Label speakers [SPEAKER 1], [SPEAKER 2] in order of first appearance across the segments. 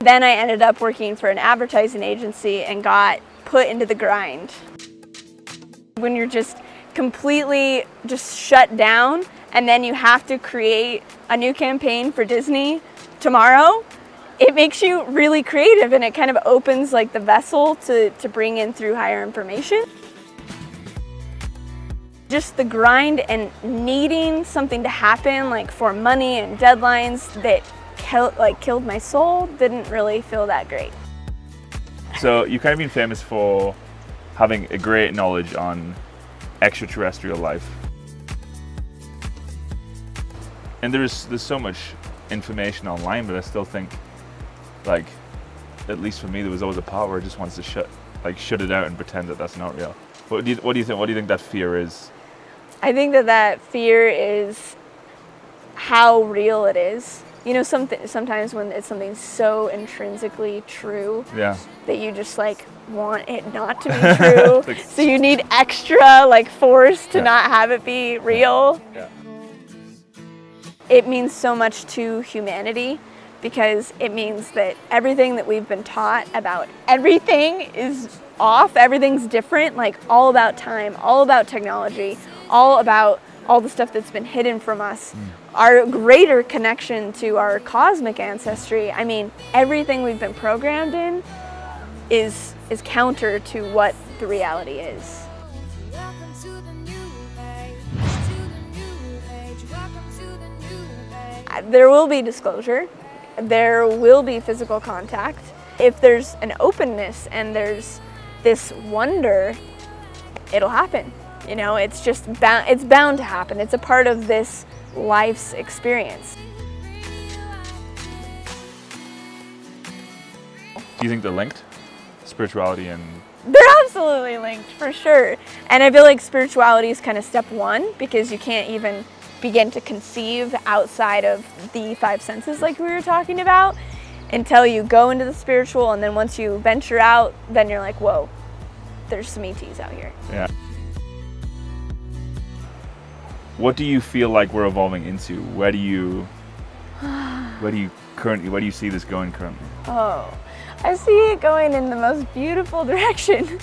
[SPEAKER 1] Then I ended up working for an advertising agency and got put into the grind. When you're just completely just shut down and then you have to create a new campaign for Disney tomorrow, it makes you really creative and it kind of opens like the vessel to bring in through higher information. Just the grind and needing something to happen, like for money and deadlines that killed my soul, didn't really feel that great.
[SPEAKER 2] So you've kind of been famous for having a great knowledge on extraterrestrial life. And there's so much information online, but I still think, like, at least for me, there was always a part where I just wanted to shut it out and pretend that that's not real. What do you think? What do you think that fear is?
[SPEAKER 1] I think that fear is how real it is. You know, sometimes when it's something so intrinsically true,
[SPEAKER 2] yeah,
[SPEAKER 1] that you just like want it not to be true. So you need extra like force to not have it be real.
[SPEAKER 2] Yeah.
[SPEAKER 1] It means so much to humanity because it means that everything that we've been taught about everything is off, everything's different, like all about time, all about technology, all about all the stuff that's been hidden from us. Our greater connection to our cosmic ancestry, I mean, everything we've been programmed in is counter to what the reality is. There will be disclosure. There will be physical contact. If there's an openness and there's this wonder, it'll happen. You know, it's just it's bound to happen. It's a part of this life's experience.
[SPEAKER 2] Do you think they're linked? Spirituality and...
[SPEAKER 1] They're absolutely linked, for sure. And I feel like spirituality is kind of step one because you can't even begin to conceive outside of the five senses like we were talking about until you go into the spiritual, and then once you venture out, then you're like, whoa, there's some ETs out here.
[SPEAKER 2] Yeah. What do you feel like we're evolving into? Where do you see this going currently?
[SPEAKER 1] Oh, I see it going in the most beautiful direction.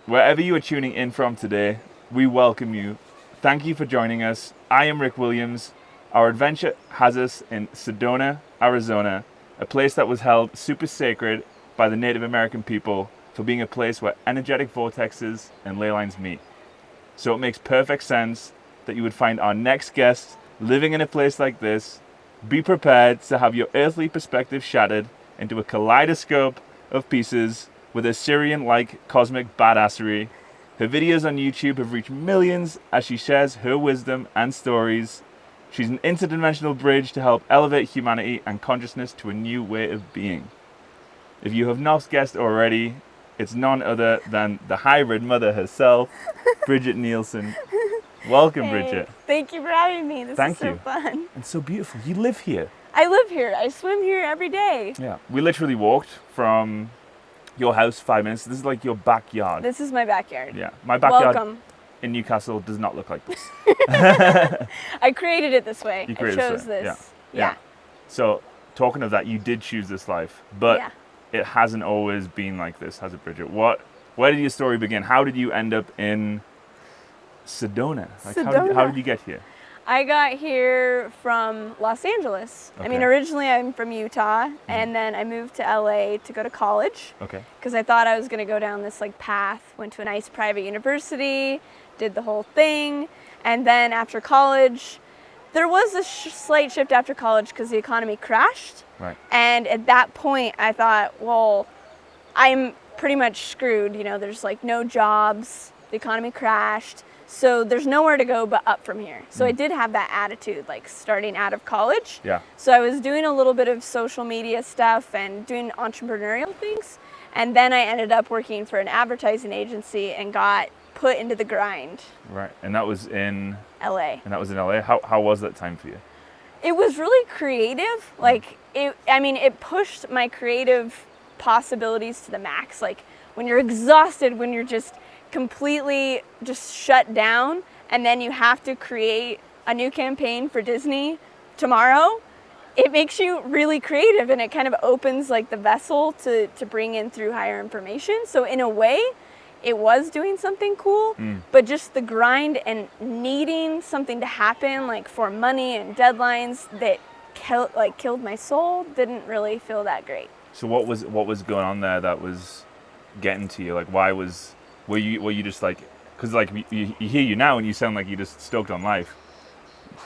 [SPEAKER 2] Wherever you are tuning in from today, we welcome you. Thank you for joining us. I am Rick Williams. Our adventure has us in Sedona, Arizona, a place that was held super sacred by the Native American people for being a place where energetic vortexes and ley lines meet. So it makes perfect sense that you would find our next guest living in a place like this. Be prepared to have your earthly perspective shattered into a kaleidoscope of pieces with Assyrian-like cosmic badassery. Her videos on YouTube have reached millions as she shares her wisdom and stories. She's an interdimensional bridge to help elevate humanity and consciousness to a new way of being. If you have not guessed already, it's none other than the hybrid mother herself, Bridget Nielsen. Welcome, hey, Bridget.
[SPEAKER 1] Thank you for having me. This is so fun.
[SPEAKER 2] And so beautiful. You live here.
[SPEAKER 1] I live here. I swim here every day.
[SPEAKER 2] Yeah. We literally walked from your house 5 minutes. This is like your backyard.
[SPEAKER 1] This is my backyard.
[SPEAKER 2] Yeah. My backyard
[SPEAKER 1] Welcome.
[SPEAKER 2] In Newcastle does not look like this.
[SPEAKER 1] I created it this way.
[SPEAKER 2] You
[SPEAKER 1] I chose this. Yeah.
[SPEAKER 2] So, talking of that, you did choose this life, but it hasn't always been like this, has it, Bridget? Where did your story begin? How did you end up in Sedona? How did you get here?
[SPEAKER 1] I got here from Los Angeles. Okay. I mean, originally I'm from Utah, and then I moved to LA to go to college. Okay. Because I thought I was going to go down this like path. Went to a nice private university, did the whole thing, and then after college, there was a slight shift after college because the economy crashed.
[SPEAKER 2] Right.
[SPEAKER 1] And at that point, I thought, well, I'm pretty much screwed. You know, there's like no jobs. The economy crashed. So there's nowhere to go but up from here. So I did have that attitude, like starting out of college.
[SPEAKER 2] Yeah.
[SPEAKER 1] So I was doing a little bit of social media stuff and doing entrepreneurial things. And then I ended up working for an advertising agency and got put into the grind.
[SPEAKER 2] Right. And that was in
[SPEAKER 1] LA.
[SPEAKER 2] How was that time for you?
[SPEAKER 1] It was really creative. Like it pushed my creative possibilities to the max. Like when you're exhausted, when you're just completely just shut down, and then you have to create a new campaign for Disney tomorrow, it makes you really creative, and it kind of opens like the vessel to bring in through higher information. So in a way, it was doing something cool, but just the grind and needing something to happen, like for money and deadlines that killed my soul, didn't really feel that great.
[SPEAKER 2] So what was going on there that was getting to you? Like, were you just like, because like you hear you now and you sound like you're just stoked on life.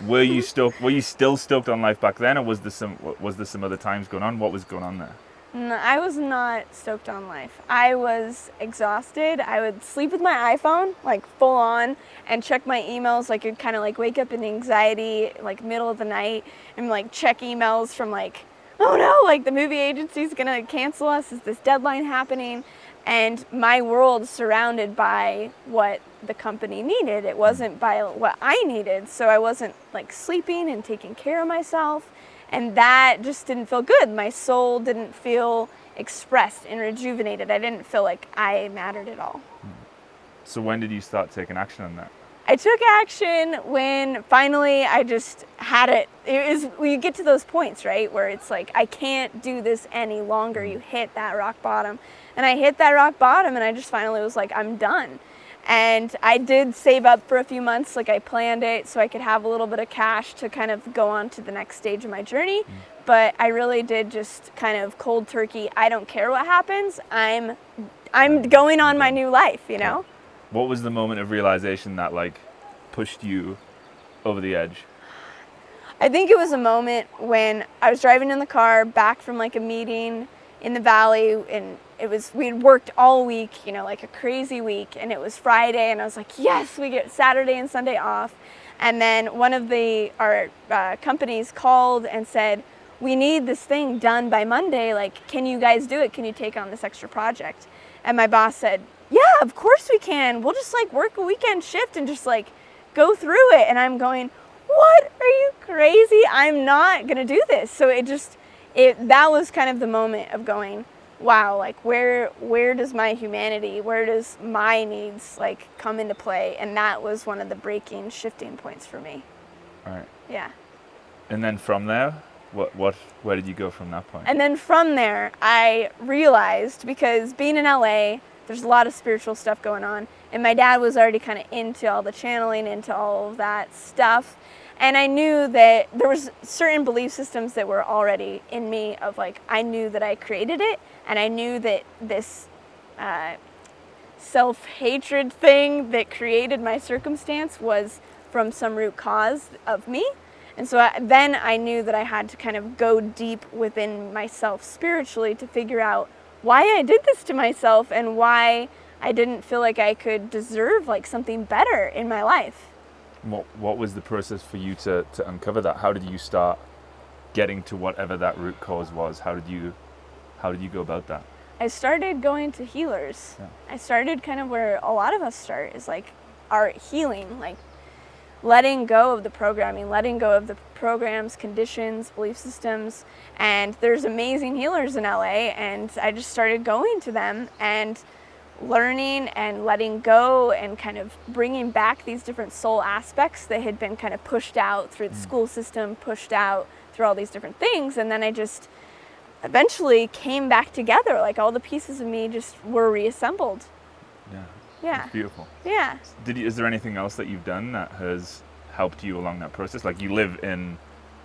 [SPEAKER 2] Were you still stoked on life back then, or was there some other times going on? What was going on there?
[SPEAKER 1] No, I was not stoked on life. I was exhausted. I would sleep with my iPhone, like full on, and check my emails. Like, I'd kind of like wake up in anxiety, like middle of the night, and like check emails from like, oh no, like the movie agency's gonna cancel us. Is this deadline happening? And my world surrounded by what the company needed. It wasn't by what I needed. So I wasn't like sleeping and taking care of myself. And that just didn't feel good. My soul didn't feel expressed and rejuvenated. I didn't feel like I mattered at all.
[SPEAKER 2] So when did you start taking action on that?
[SPEAKER 1] I took action when finally I just had it. You get to those points, right, where it's like, I can't do this any longer. You hit that rock bottom. And I hit that rock bottom, and I just finally was like, I'm done. And I did save up for a few months, like I planned it so I could have a little bit of cash to kind of go on to the next stage of my journey. But I really did just kind of cold turkey. I don't care what happens. I'm going on my new life, you know?
[SPEAKER 2] What was the moment of realization that like pushed you over the edge?
[SPEAKER 1] I think it was a moment when I was driving in the car back from like a meeting in the valley, and we had worked all week, you know, like a crazy week, and it was Friday, and I was like, yes, we get Saturday and Sunday off. And then one of our companies called and said, we need this thing done by Monday. Like, can you guys do it? Can you take on this extra project? And my boss said, yeah, of course we can. We'll just like work a weekend shift and just like go through it. And I'm going, what? Are you crazy? I'm not gonna do this. So that was kind of the moment of going, wow, like where does my humanity, where does my needs like come into play? And that was one of the breaking, shifting points for me.
[SPEAKER 2] All right.
[SPEAKER 1] Yeah.
[SPEAKER 2] And then from there, where did you go from that point?
[SPEAKER 1] And then from there, I realized, because being in LA, there's a lot of spiritual stuff going on, and my dad was already kind of into all the channeling, into all of that stuff. And I knew that there was certain belief systems that were already in me of like, I knew that I created it, and I knew that this self-hatred thing that created my circumstance was from some root cause of me. And so then I knew that I had to kind of go deep within myself spiritually to figure out why I did this to myself and why I didn't feel like I could deserve like something better in my life.
[SPEAKER 2] What was the process for you to uncover that? How did you start getting to whatever that root cause was? How did you go about that?
[SPEAKER 1] I started going to healers.
[SPEAKER 2] Yeah.
[SPEAKER 1] I started kind of where a lot of us start, is like our healing, like letting go of the programming, letting go of the programs, conditions, belief systems. And there's amazing healers in LA, and I just started going to them and learning and letting go and kind of bringing back these different soul aspects that had been kind of pushed out through the school system, pushed out through all these different things. And then I just eventually came back together, like all the pieces of me just were reassembled. Yeah.
[SPEAKER 2] It's beautiful.
[SPEAKER 1] Yeah.
[SPEAKER 2] Is there anything else that you've done that has helped you along that process? Like, you live in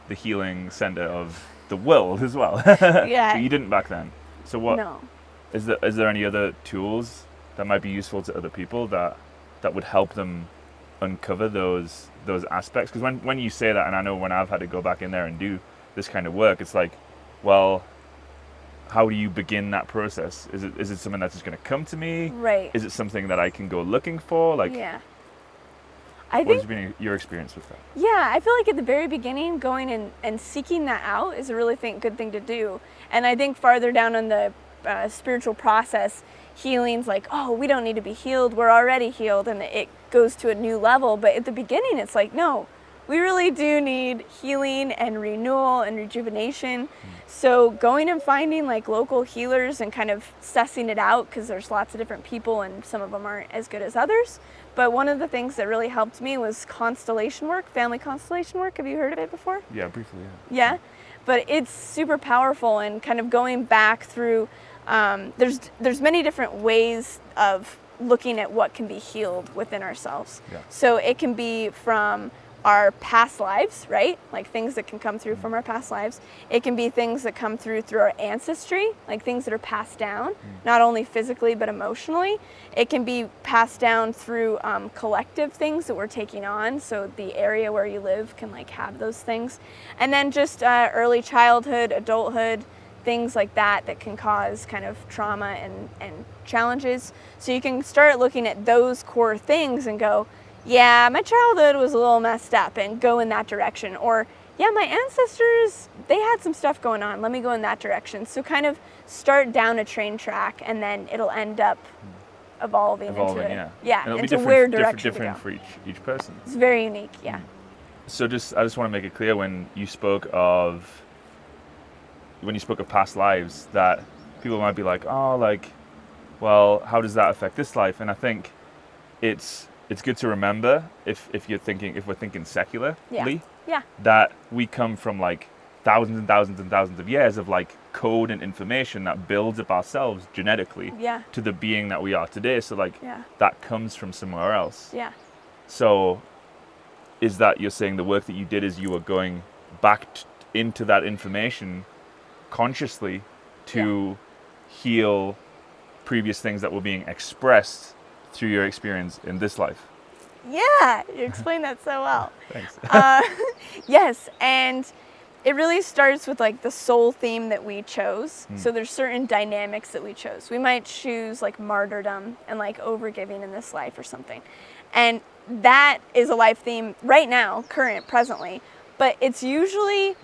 [SPEAKER 2] the healing center of the world as well.
[SPEAKER 1] Yeah.
[SPEAKER 2] But you didn't back then. So what?
[SPEAKER 1] No.
[SPEAKER 2] Is there any other tools that might be useful to other people that would help them uncover those aspects? Because when you say that, and I know when I've had to go back in there and do this kind of work, it's like, well, how do you begin that process? Is it something that's just going to come to me?
[SPEAKER 1] Right.
[SPEAKER 2] Is it something that I can go looking for? Like,
[SPEAKER 1] yeah.
[SPEAKER 2] What has been your experience with that?
[SPEAKER 1] Yeah, I feel like at the very beginning, going and seeking that out is a really good thing to do. And I think farther down on the spiritual process, healing's like, oh, we don't need to be healed, we're already healed, and it goes to a new level. But at the beginning, it's like, no, we really do need healing and renewal and rejuvenation. So going and finding like local healers and kind of sussing it out, because there's lots of different people and some of them aren't as good as others. But one of the things that really helped me was constellation work, family constellation work. Have you heard of it before?
[SPEAKER 2] Yeah, briefly,
[SPEAKER 1] Yeah, but it's super powerful, and kind of going back through, there's many different ways of looking at what can be healed within ourselves.
[SPEAKER 2] Yeah.
[SPEAKER 1] So it can be from our past lives, right? Like things that can come through from our past lives. It can be things that come through our ancestry, like things that are passed down, not only physically but emotionally. It can be passed down through collective things that we're taking on. So the area where you live can like have those things. And then just early childhood, adulthood, things like that that can cause kind of trauma and challenges. So you can start looking at those core things and go, yeah, my childhood was a little messed up, and go in that direction. Or, yeah, my ancestors, they had some stuff going on. Let me go in that direction. So kind of start down a train track, and then it'll end up evolving into it. Yeah,
[SPEAKER 2] and
[SPEAKER 1] into where direction
[SPEAKER 2] different for each person.
[SPEAKER 1] It's very unique, yeah.
[SPEAKER 2] So I just want to make it clear, when you spoke of past lives, that people might be like, oh, like, well, how does that affect this life? And I think it's good to remember, if we're thinking secularly, that we come from like thousands and thousands and thousands of years of like code and information that builds up ourselves genetically to the being that we are today. So like that comes from somewhere else.
[SPEAKER 1] Yeah.
[SPEAKER 2] So is that you're saying the work that you did is you were going back into that information consciously to heal previous things that were being expressed through your experience in this life?
[SPEAKER 1] Yeah, you explained that so well.
[SPEAKER 2] Thanks.
[SPEAKER 1] Yes, and it really starts with like the soul theme that we chose. So there's certain dynamics that we chose. We might choose like martyrdom and like overgiving in this life or something. And that is a life theme right now, presently, but it's usually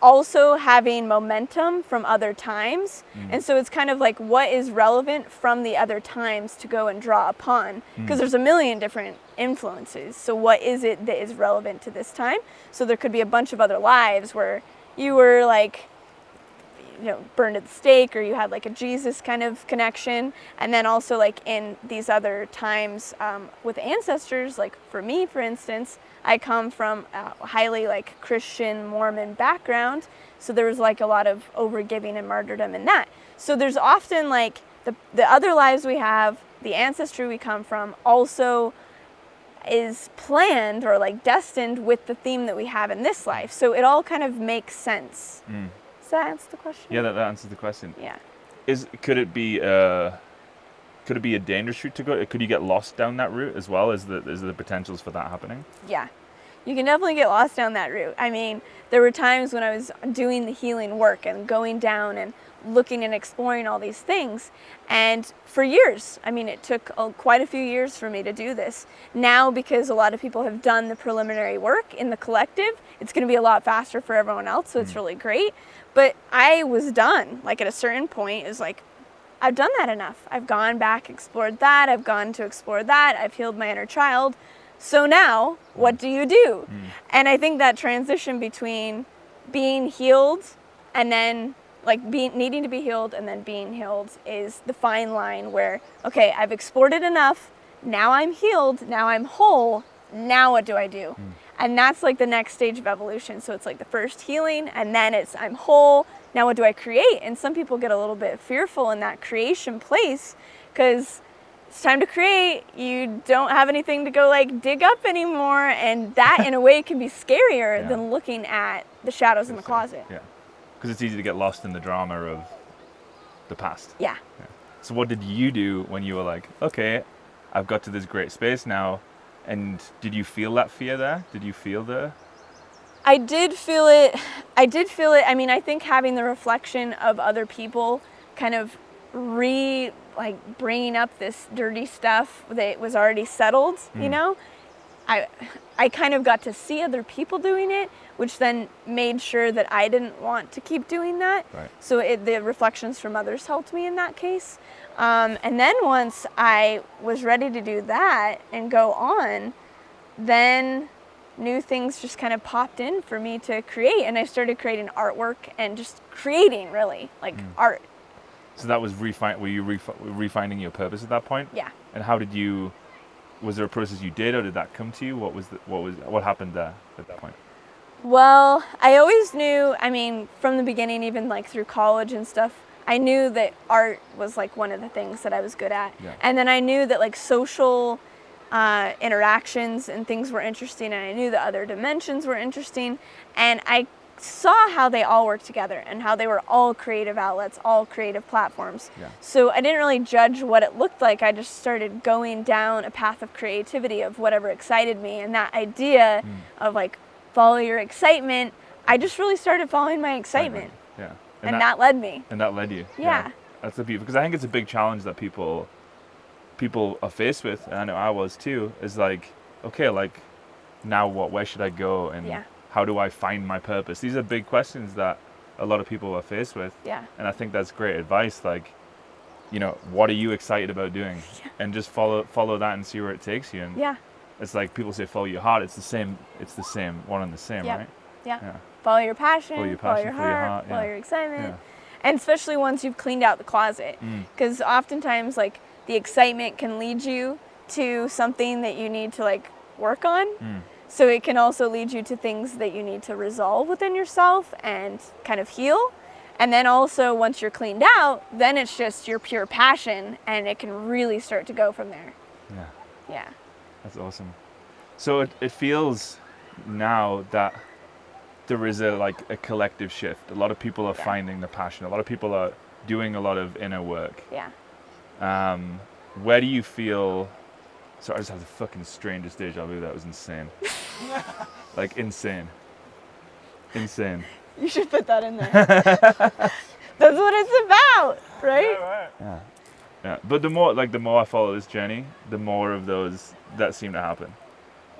[SPEAKER 1] also having momentum from other times. And so it's kind of like what is relevant from the other times to go and draw upon, because there's a million different influences. So what is it that is relevant to this time? So there could be a bunch of other lives where you were like, you know, burned at the stake, or you had like a Jesus kind of connection. And then also like in these other times with ancestors, like for me, for instance, I come from a highly like Christian Mormon background, so there was like a lot of overgiving and martyrdom in that. So there's often like the other lives we have, the ancestry we come from, also is planned or like destined with the theme that we have in this life. So it all kind of makes sense. Does that answer the question?
[SPEAKER 2] Yeah, that answers the question.
[SPEAKER 1] Yeah.
[SPEAKER 2] Could it be a dangerous route to go? Could you get lost down that route as well? Is the potentials for that happening?
[SPEAKER 1] Yeah, you can definitely get lost down that route. I mean, there were times when I was doing the healing work and going down and looking and exploring all these things. And for years, I mean, it took quite a few years for me to do this. Now, because a lot of people have done the preliminary work in the collective, it's going to be a lot faster for everyone else. So it's really great. But I was done. Like at a certain point, it's like, I've done that enough. I've gone back, explored that. I've gone to explore that. I've healed my inner child. So now, what do you do? And I think that transition between being healed and then like needing to be healed and then being healed is the fine line where, okay, I've explored it enough. Now I'm healed. Now I'm whole. Now what do I do? And that's like the next stage of evolution. So it's like the first healing, and then it's I'm whole. Now what do I create? And some people get a little bit fearful in that creation place because it's time to create. You don't have anything to go like dig up anymore. And that in a way can be scarier than looking at the shadows in the closet.
[SPEAKER 2] Yeah, because it's easy to get lost in the drama of the past.
[SPEAKER 1] Yeah.
[SPEAKER 2] So what did you do when you were like, okay, I've got to this great space now? And did you feel that fear there? Did you feel
[SPEAKER 1] I did feel it. I mean, I think having the reflection of other people kind of bringing up this dirty stuff that was already settled, you know, I kind of got to see other people doing it, which then made sure that I didn't want to keep doing that.
[SPEAKER 2] Right.
[SPEAKER 1] So the reflections from others helped me in that case. And then once I was ready to do that and go on, then new things just kind of popped in for me to create, and I started creating artwork and just creating really like art.
[SPEAKER 2] So that was were you refining your purpose at that point?
[SPEAKER 1] Yeah.
[SPEAKER 2] And how did you, was there a process you did, or did that come to you? What happened there at that point?
[SPEAKER 1] Well, I always knew, I mean, from the beginning, even like through college and stuff, I knew that art was like one of the things that I was good at.
[SPEAKER 2] Yeah.
[SPEAKER 1] And then I knew that like social interactions and things were interesting, and I knew the other dimensions were interesting, and I saw how they all work together and how they were all creative outlets, all creative platforms.
[SPEAKER 2] Yeah.
[SPEAKER 1] So I didn't really judge what it looked like. I just started going down a path of creativity of whatever excited me, and that idea of like follow your excitement, I just really started following my excitement.
[SPEAKER 2] Yeah.
[SPEAKER 1] And that led me.
[SPEAKER 2] And that led you.
[SPEAKER 1] Yeah.
[SPEAKER 2] That's the beauty, because I think it's a big challenge that people are faced with, and I know I was too, is like, okay, like now what, where should I go, and how do I find my purpose? These are big questions that a lot of people are faced with.
[SPEAKER 1] Yeah.
[SPEAKER 2] And I think that's great advice. Like, you know, what are you excited about doing? And just follow that and see where it takes you. And it's like people say follow your heart. It's the same one and the same, right?
[SPEAKER 1] Yeah. Follow your passion, follow your heart, follow your excitement. Yeah. And especially once you've cleaned out the closet. Because oftentimes like the excitement can lead you to something that you need to like work on. So it can also lead you to things that you need to resolve within yourself and kind of heal. And then also once you're cleaned out, then it's just your pure passion, and it can really start to go from there.
[SPEAKER 2] Yeah.
[SPEAKER 1] Yeah.
[SPEAKER 2] That's awesome. So it feels now that there is a collective shift. A lot of people are finding the passion. A lot of people are doing a lot of inner work.
[SPEAKER 1] Yeah.
[SPEAKER 2] Where do you feel? Sorry, I just had the fucking strangest deja vu. That was insane. Like insane.
[SPEAKER 1] You should put that in there. That's what it's about, right?
[SPEAKER 2] Yeah. But the more I follow this journey, the more of those that seem to happen.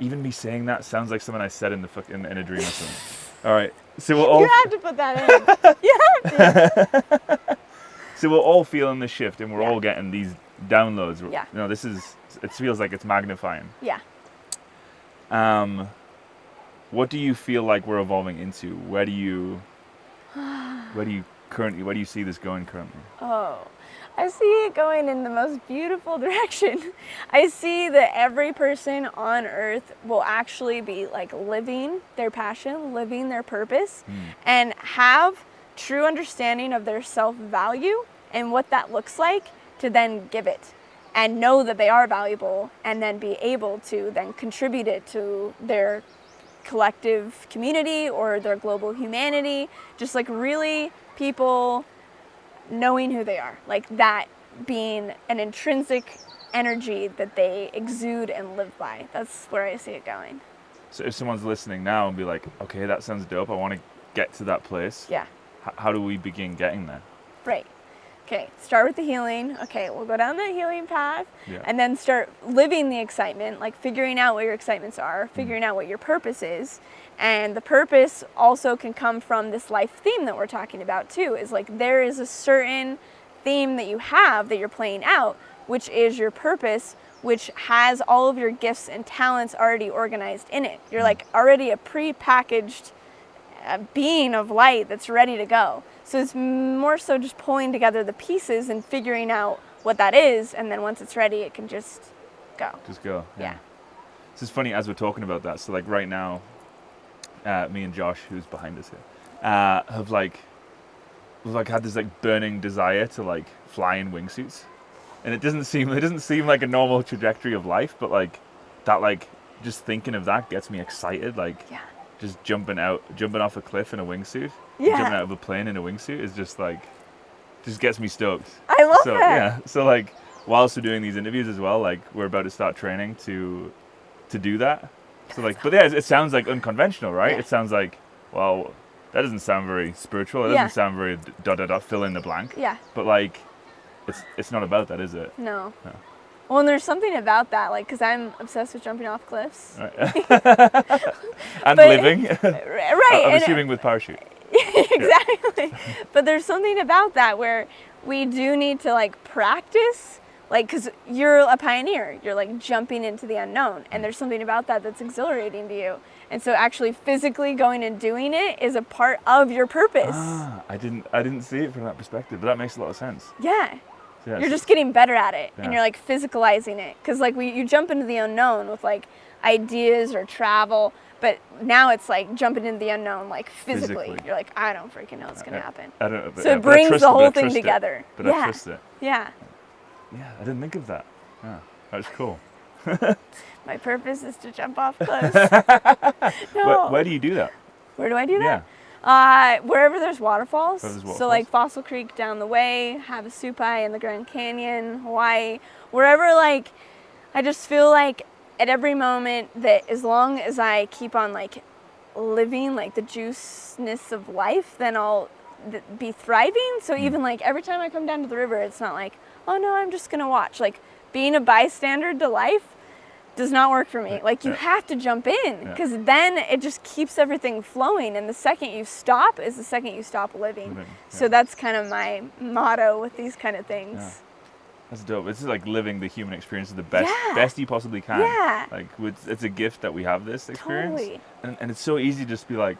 [SPEAKER 2] Even me saying that sounds like something I said in a dream or something. All right. So we're all.
[SPEAKER 1] You have to put that in. You have to.
[SPEAKER 2] So we're all feeling the shift, and we're all getting these downloads.
[SPEAKER 1] Yeah.
[SPEAKER 2] You know, it feels like it's magnifying.
[SPEAKER 1] Yeah.
[SPEAKER 2] What do you feel like we're evolving into? Where do you see this going currently?
[SPEAKER 1] Oh, I see it going in the most beautiful direction. I see that every person on earth will actually be like living their passion, living their purpose, and have true understanding of their self-value and what that looks like to then give it and know that they are valuable, and then be able to then contribute it to their collective community or their global humanity. Just like really people knowing who they are, like that being an intrinsic energy that they exude and live by. That's where I see it going.
[SPEAKER 2] So if someone's listening now and be like, okay, that sounds dope, I want to get to that place.
[SPEAKER 1] Yeah.
[SPEAKER 2] How do we begin getting there?
[SPEAKER 1] Right. Okay, start with the healing. Okay, we'll go down that healing path,
[SPEAKER 2] Yeah.
[SPEAKER 1] and then start living the excitement, like figuring out what your excitements are, figuring out what your purpose is. And the purpose also can come from this life theme that we're talking about too, is like there is a certain theme that you have that you're playing out, which is your purpose, which has all of your gifts and talents already organized in it. You're like already a pre-packaged being of light that's ready to go. So it's more so just pulling together the pieces and figuring out what that is, and then once it's ready, it can just go.
[SPEAKER 2] Just go.
[SPEAKER 1] Yeah.
[SPEAKER 2] This is funny as we're talking about that. So like right now, me and Josh, who's behind us here, have had this like burning desire to like fly in wingsuits, and it doesn't seem like a normal trajectory of life, but like that, like just thinking of that gets me excited. Like just jumping off a cliff in a wingsuit, jumping out of a plane in a wingsuit is just gets me stoked.
[SPEAKER 1] I love
[SPEAKER 2] that. Yeah. So like whilst we're doing these interviews as well, like we're about to start training to do that. So like, but yeah, it sounds like unconventional, right? Yeah. It sounds like, well, that doesn't sound very spiritual. It doesn't sound very fill in the blank. Yeah. But like, it's not about that, is it?
[SPEAKER 1] No. Well, and there's something about that, like, because I'm obsessed with jumping off cliffs.
[SPEAKER 2] Right. And living.
[SPEAKER 1] Right.
[SPEAKER 2] I'm assuming with parachute.
[SPEAKER 1] Exactly. But there's something about that where we do need to like practice Like, because you're a pioneer, you're like jumping into the unknown, and there's something about that that's exhilarating to you. And so actually physically going and doing it is a part of your purpose.
[SPEAKER 2] I didn't see it from that perspective, but that makes a lot of sense.
[SPEAKER 1] Yeah.
[SPEAKER 2] Yeah,
[SPEAKER 1] You're just getting better at it,
[SPEAKER 2] Yeah.
[SPEAKER 1] and you're like physicalizing it. Because like you jump into the unknown with like ideas or travel, but now it's like jumping into the unknown like physically. You're like, I don't freaking know what's going to happen.
[SPEAKER 2] I don't know.
[SPEAKER 1] So it brings the whole thing together.
[SPEAKER 2] But I trust it.
[SPEAKER 1] Yeah.
[SPEAKER 2] Yeah, I didn't think of that. Yeah, that's cool.
[SPEAKER 1] My purpose is to jump off cliffs. No.
[SPEAKER 2] Where do you do that?
[SPEAKER 1] Where do I do that?
[SPEAKER 2] Yeah.
[SPEAKER 1] Wherever there's waterfalls.
[SPEAKER 2] So
[SPEAKER 1] like Fossil Creek down the way, Havasupai in the Grand Canyon, Hawaii, wherever like, I just feel like at every moment that as long as I keep on like living like the juiceness of life, then I'll be thriving. So even like every time I come down to the river, it's not like, oh no, I'm just gonna watch. Like being a bystander to life does not work for me. Like you have to jump in, because then it just keeps everything flowing, and the second you stop is the second you stop living. So that's kind of my motto with these kind of things.
[SPEAKER 2] Yeah. That's dope. It's like living the human experience to the best you possibly can.
[SPEAKER 1] Yeah.
[SPEAKER 2] Like it's a gift that we have this experience.
[SPEAKER 1] Totally.
[SPEAKER 2] And it's so easy to just be like,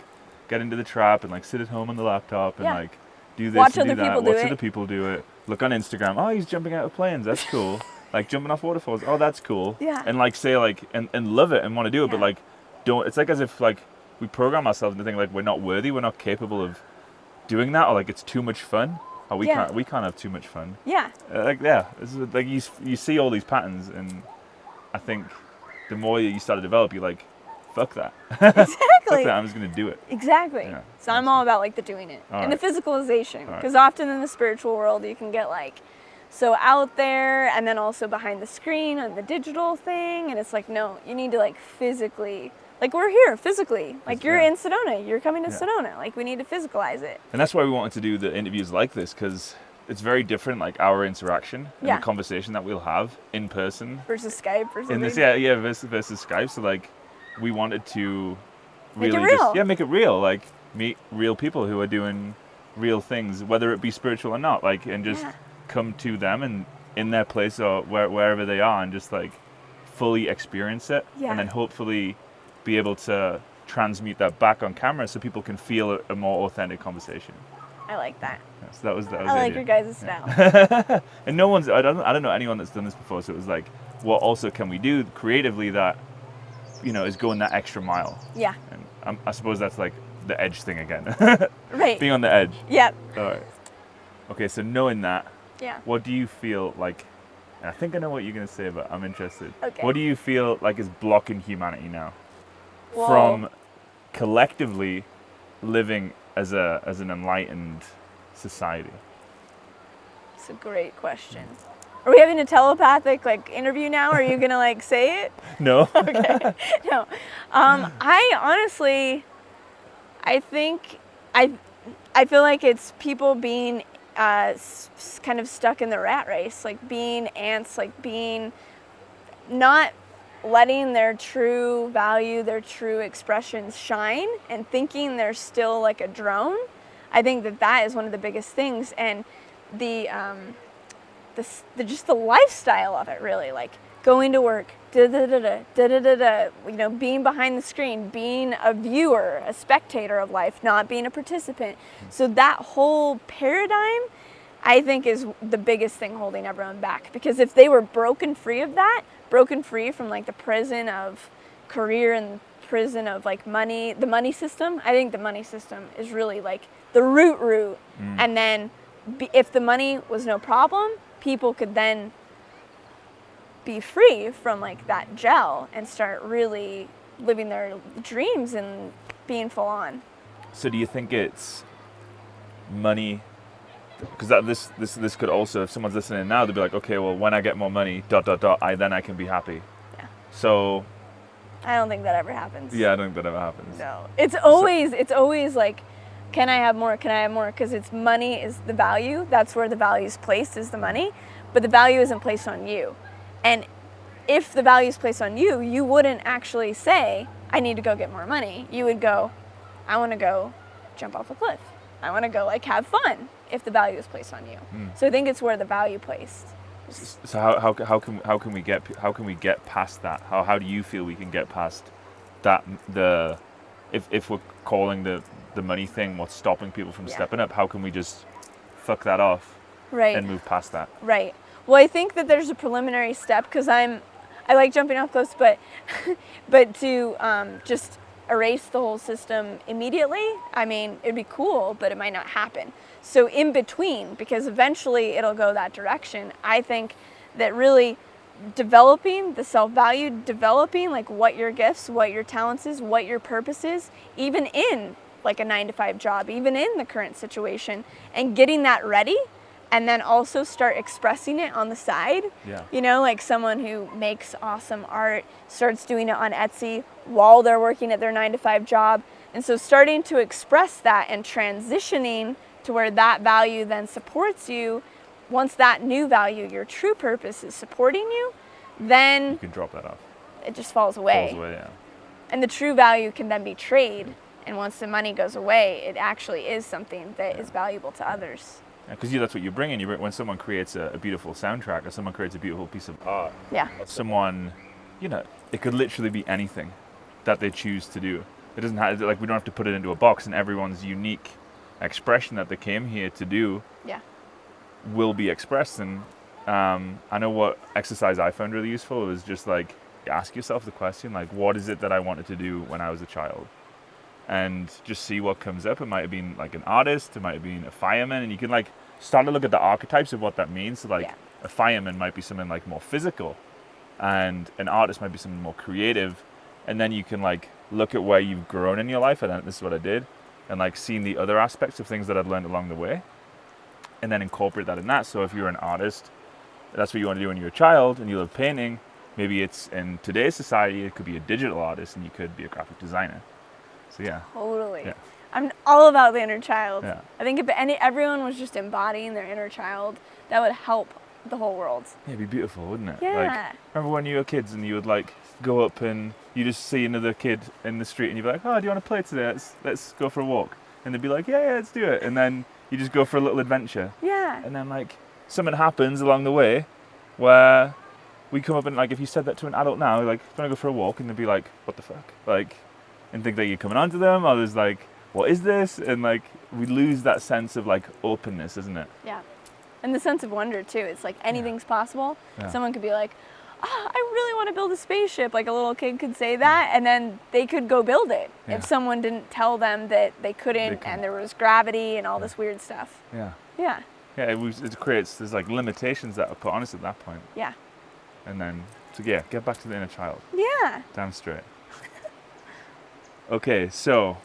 [SPEAKER 2] get into the trap and like sit at home on the laptop and like do this
[SPEAKER 1] Watch
[SPEAKER 2] and do
[SPEAKER 1] other
[SPEAKER 2] that.
[SPEAKER 1] people do
[SPEAKER 2] Watch
[SPEAKER 1] it.
[SPEAKER 2] other people do it. Look on Instagram. Oh, he's jumping out of planes. That's cool. Like jumping off waterfalls. Oh, that's cool.
[SPEAKER 1] Yeah.
[SPEAKER 2] And like say like and love it and want to do it, but like don't. It's like as if like we program ourselves into think like we're not worthy, we're not capable of doing that, or like it's too much fun. Oh, we can't have too much fun.
[SPEAKER 1] Yeah.
[SPEAKER 2] This is like you see all these patterns, and I think the more you start to develop, you're like, fuck that.
[SPEAKER 1] Exactly.
[SPEAKER 2] Fuck that. I'm just gonna do it.
[SPEAKER 1] Exactly.
[SPEAKER 2] Yeah.
[SPEAKER 1] So I'm all about like the doing it and the physicalization, because often in the spiritual world you can get like so out there, and then also behind the screen on the digital thing, and it's like, no, you need to like physically. Like we're here physically, like you're in Sedona, you're coming to Sedona, like we need to physicalize it.
[SPEAKER 2] And that's why we wanted to do the interviews like this, because it's very different, like our interaction and the conversation that we'll have in person
[SPEAKER 1] versus Skype or something.
[SPEAKER 2] In this, versus Skype. So like we wanted to really
[SPEAKER 1] make it real.
[SPEAKER 2] just make it real, like meet real people who are doing real things, whether it be spiritual or not, like and just come to them and in their place or wherever they are and just like fully experience it, and then hopefully be able to transmute that back on camera so people can feel a more authentic conversation.
[SPEAKER 1] I like that.
[SPEAKER 2] Yeah, so that was
[SPEAKER 1] I like
[SPEAKER 2] idea.
[SPEAKER 1] your guys' style.
[SPEAKER 2] And I don't know anyone that's done this before, so it was like, what also can we do creatively that, is going that extra mile? Yeah. And I suppose that's like the edge thing again. Right. Being on the edge.
[SPEAKER 1] Yep.
[SPEAKER 2] All right. Okay, so knowing that,
[SPEAKER 1] yeah.
[SPEAKER 2] What do you feel like, and I think I know what you're going to say, but I'm interested.
[SPEAKER 1] Okay.
[SPEAKER 2] What do you feel like is blocking humanity now?
[SPEAKER 1] Whoa.
[SPEAKER 2] From collectively living as an enlightened society?
[SPEAKER 1] It's a great question. Are we having a telepathic like interview now? Or are you gonna like say it?
[SPEAKER 2] No.
[SPEAKER 1] Okay. No. I honestly, I think I feel like it's people being kind of stuck in the rat race, like being ants, like being not letting their true value, their true expressions shine, and thinking they're still like a drone. I think that is one of the biggest things, and the just the lifestyle of it, really, like going to work, being behind the screen, being a viewer, a spectator of life, not being a participant. So that whole paradigm, I think, is the biggest thing holding everyone back. Because if they were broken free of that, broken free from like the prison of career and prison of like money, the money system, I think the money system is really like the root. And then if the money was no problem, people could then be free from like that gel and start really living their dreams and being full on.
[SPEAKER 2] So do you think it's money? Because this could also, if someone's listening now, they'd be like, okay, well, when I get more money, ... I can be happy.
[SPEAKER 1] Yeah.
[SPEAKER 2] So
[SPEAKER 1] I don't think that ever happens.
[SPEAKER 2] Yeah, I don't think that ever happens.
[SPEAKER 1] No. It's always like, can I have more? Can I have more? Because it's money is the value. That's where the value is placed, is the money. But the value isn't placed on you. And if the value is placed on you, you wouldn't actually say, I need to go get more money. You would go, I want to go jump off a cliff. I want to go like have fun, if the value is placed on you. So I think it's where the value placed.
[SPEAKER 2] So how can we get past that? How do you feel we can get past that? If we're calling the money thing what's stopping people from stepping up, how can we just fuck that off and move past that?
[SPEAKER 1] Right. Well, I think that there's a preliminary step because I like jumping off those, but to just erase the whole system immediately, I mean, it'd be cool, but it might not happen. So in between, because eventually it'll go that direction, I think that really developing the self-value, developing like what your gifts, what your talents is, what your purpose is, even in like a 9-to-5 job, even in the current situation, and getting that ready, and then also start expressing it on the side.
[SPEAKER 2] Yeah.
[SPEAKER 1] You know, like someone who makes awesome art starts doing it on Etsy while they're working at their 9-to-5 job. And so starting to express that and transitioning to where that value then supports you, once that new value, your true purpose, is supporting you, then
[SPEAKER 2] You can drop that off.
[SPEAKER 1] it just falls away.
[SPEAKER 2] Falls away, yeah.
[SPEAKER 1] And the true value can then be trade. And once the money goes away, it actually is something that is valuable to others.
[SPEAKER 2] Because that's what you bring in. When someone creates a beautiful soundtrack, or someone creates a beautiful piece of art,
[SPEAKER 1] Yeah.
[SPEAKER 2] someone, it could literally be anything that they choose to do. It doesn't have, like, we don't have to put it into a box, and everyone's unique expression that they came here to do
[SPEAKER 1] Yeah.
[SPEAKER 2] will be expressed. And I know what exercise I found really useful was just like, ask yourself the question, like, what is it that I wanted to do when I was a child? And just see what comes up. It might have been like an artist, it might have been a fireman, and you can like start to look at the archetypes of what that means. So like a fireman might be something like more physical, and an artist might be something more creative. And then you can like look at where you've grown in your life, and this is what I did, and like seeing the other aspects of things that I'd learned along the way, and then incorporate that in that. So if you're an artist, that's what you want to do when you're a child and you love painting. Maybe it's in today's society, it could be a digital artist, and you could be a graphic designer. So yeah.
[SPEAKER 1] Totally.
[SPEAKER 2] Yeah.
[SPEAKER 1] I'm all about the inner child.
[SPEAKER 2] Yeah.
[SPEAKER 1] I think if everyone was just embodying their inner child, that would help the whole world.
[SPEAKER 2] Yeah, it'd be beautiful, wouldn't it?
[SPEAKER 1] Yeah.
[SPEAKER 2] Like, remember when you were kids and you would like go up and you just see another kid in the street and you'd be like, oh, do you want to play today? Let's go for a walk. And they'd be like, yeah, let's do it. And then you just go for a little adventure.
[SPEAKER 1] Yeah.
[SPEAKER 2] And then like something happens along the way where we come up and like, if you said that to an adult now, like, do you want to go for a walk? And they'd be like, what the fuck? Like, and think that you're coming on to them, or there's like, what is this? And like, we lose that sense of like openness, isn't it?
[SPEAKER 1] Yeah. And the sense of wonder too. It's like anything's possible.
[SPEAKER 2] Yeah.
[SPEAKER 1] Someone could be like, oh, I really want to build a spaceship. Like a little kid could say that, and then they could go build it if someone didn't tell them that they couldn't, and there was gravity and all this weird stuff.
[SPEAKER 2] Yeah.
[SPEAKER 1] Yeah.
[SPEAKER 2] Yeah, it creates, there's like limitations that are put on us at that point.
[SPEAKER 1] Yeah.
[SPEAKER 2] And then, so yeah, get back to the inner child.
[SPEAKER 1] Yeah.
[SPEAKER 2] Damn straight. Okay, so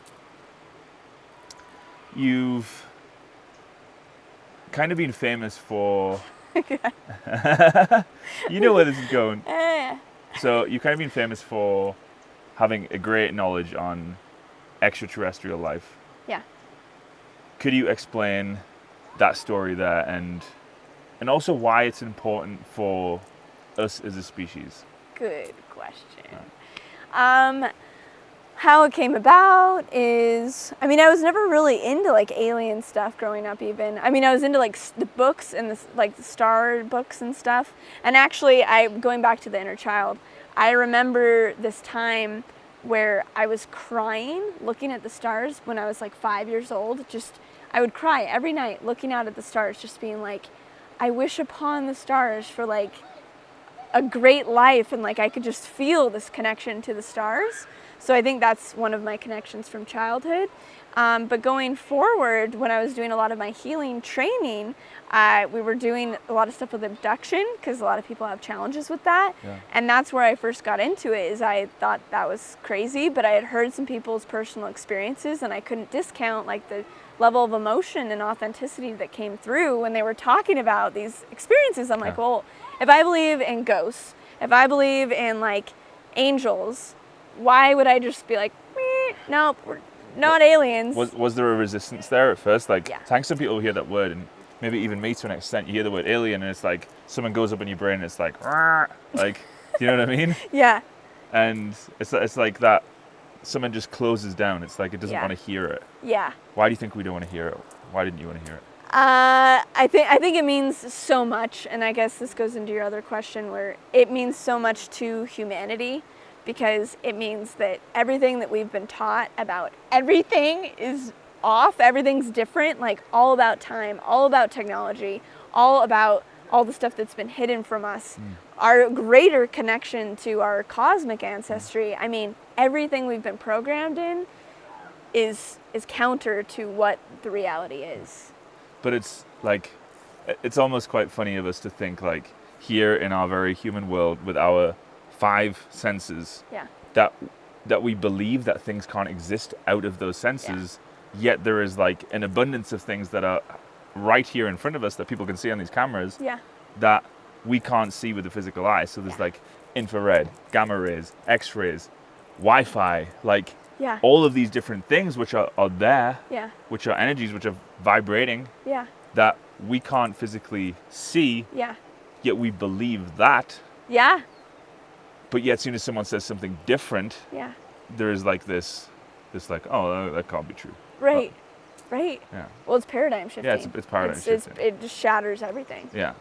[SPEAKER 2] you've kind of been famous for you know where this is going. So you've kind of been famous for having a great knowledge on extraterrestrial life.
[SPEAKER 1] Yeah.
[SPEAKER 2] Could you explain that story there, and also why it's important for us as a species?
[SPEAKER 1] Good question. How it came about is, I mean, I was never really into like alien stuff growing up even. I mean, I was into like the books and the star books and stuff. And actually, going back to the inner child, I remember this time where I was crying looking at the stars when I was like 5 years old. I would cry every night looking out at the stars, just being like, I wish upon the stars for like a great life, and like I could just feel this connection to the stars. So I think that's one of my connections from childhood. But going forward, when I was doing a lot of my healing training, we were doing a lot of stuff with abduction, because a lot of people have challenges with that.
[SPEAKER 2] Yeah.
[SPEAKER 1] And that's where I first got into it, is I thought that was crazy, but I had heard some people's personal experiences, and I couldn't discount like the level of emotion and authenticity that came through when they were talking about these experiences. I'm like, well, if I believe in ghosts, if I believe in like angels, why would I just be like, nope, we're not aliens?
[SPEAKER 2] Was there a resistance there at first? Like,
[SPEAKER 1] Yeah.
[SPEAKER 2] I think some people hear that word, and maybe even me to an extent, you hear the word alien and it's like someone goes up in your brain and it's like, like, do you know what I mean?
[SPEAKER 1] Yeah.
[SPEAKER 2] And it's like that, someone just closes down. It's like it doesn't
[SPEAKER 1] Yeah.
[SPEAKER 2] want to hear it.
[SPEAKER 1] Yeah.
[SPEAKER 2] Why do you think we don't want to hear it? Why didn't you want to hear it?
[SPEAKER 1] I think it means so much, and I guess this goes into your other question, where it means so much to humanity, because it means that everything that we've been taught about everything is off, everything's different, like all about time, all about technology, all about all the stuff that's been hidden from us, our greater connection to our cosmic ancestry. I mean, everything we've been programmed in is counter to what the reality is.
[SPEAKER 2] But it's like, it's almost quite funny of us to think like here in our very human world with our 5 senses,
[SPEAKER 1] Yeah.
[SPEAKER 2] that we believe that things can't exist out of those senses, yet there is like an abundance of things that are right here in front of us that people can see on these cameras that we can't see with the physical eye. So there's like infrared, gamma rays, X-rays, Wi-Fi, like all of these different things which are there, which are energies which are vibrating, that we can't physically see, yet we believe that. But yet as soon as someone says something different, there is like this like, oh, that can't be true.
[SPEAKER 1] Right.
[SPEAKER 2] Yeah.
[SPEAKER 1] Well, it's paradigm shifting.
[SPEAKER 2] Yeah, it's paradigm shifting.
[SPEAKER 1] It just shatters everything.
[SPEAKER 2] Yeah.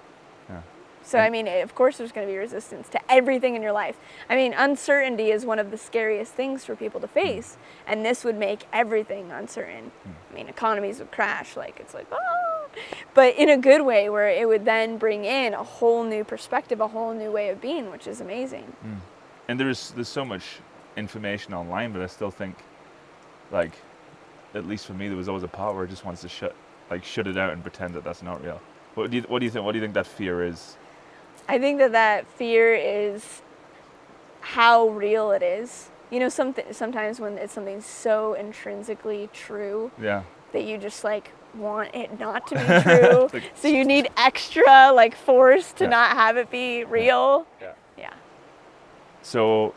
[SPEAKER 1] So, I mean, of course there's going to be resistance to everything in your life. I mean, uncertainty is one of the scariest things for people to face, and this would make everything uncertain. I mean, economies would crash, like, it's like, oh! But in a good way, where it would then bring in a whole new perspective, a whole new way of being, which is amazing.
[SPEAKER 2] And there's so much information online, but I still think, like, at least for me, there was always a part where I just wants to shut it out and pretend that that's not real. What do you think? What do you think that fear is?
[SPEAKER 1] I think that fear is how real it is. You know, sometimes when it's something so intrinsically true that you just like want it not to be true, so you need extra like force to not have it be real. Yeah.
[SPEAKER 2] So,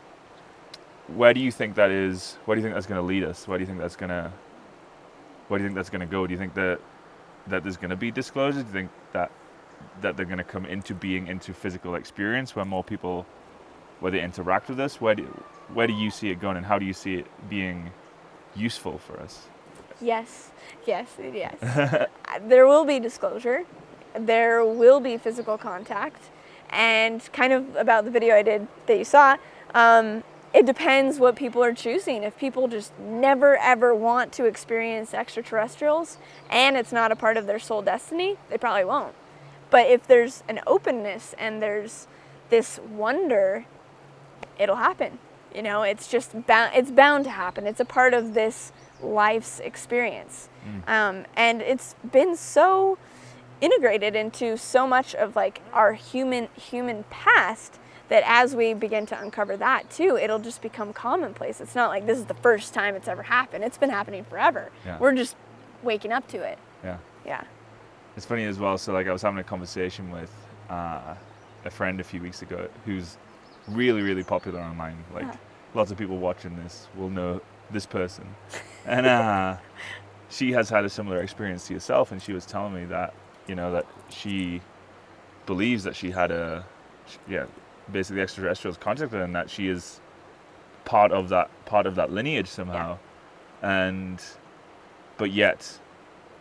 [SPEAKER 2] where do you think that is? Where do you think that's going to lead us? Where do you think that's going to go? Do you think that there's going to be disclosure? Do you think that they're going to come into being, into physical experience, where more people, where they interact with us? Where do you see it going, and how do you see it being useful for us?
[SPEAKER 1] Yes. There will be disclosure. There will be physical contact. And kind of about the video I did that you saw, it depends what people are choosing. If people just never ever want to experience extraterrestrials and it's not a part of their soul destiny, they probably won't. But if there's an openness and there's this wonder, it'll happen. You know, it's just bound to happen. It's a part of this life's experience. And it's been so integrated into so much of like our human past that as we begin to uncover that too, it'll just become commonplace. It's not like this is the first time it's ever happened. It's been happening forever. We're just waking up to it. Yeah.
[SPEAKER 2] It's funny as well. So like I was having a conversation with a friend a few weeks ago who's really, really popular online. Like lots of people watching this will know this person. And she has had a similar experience to yourself. And she was telling me that, you know, that she believes that she had basically extraterrestrials contacted her, and that she is part of that lineage somehow. But yet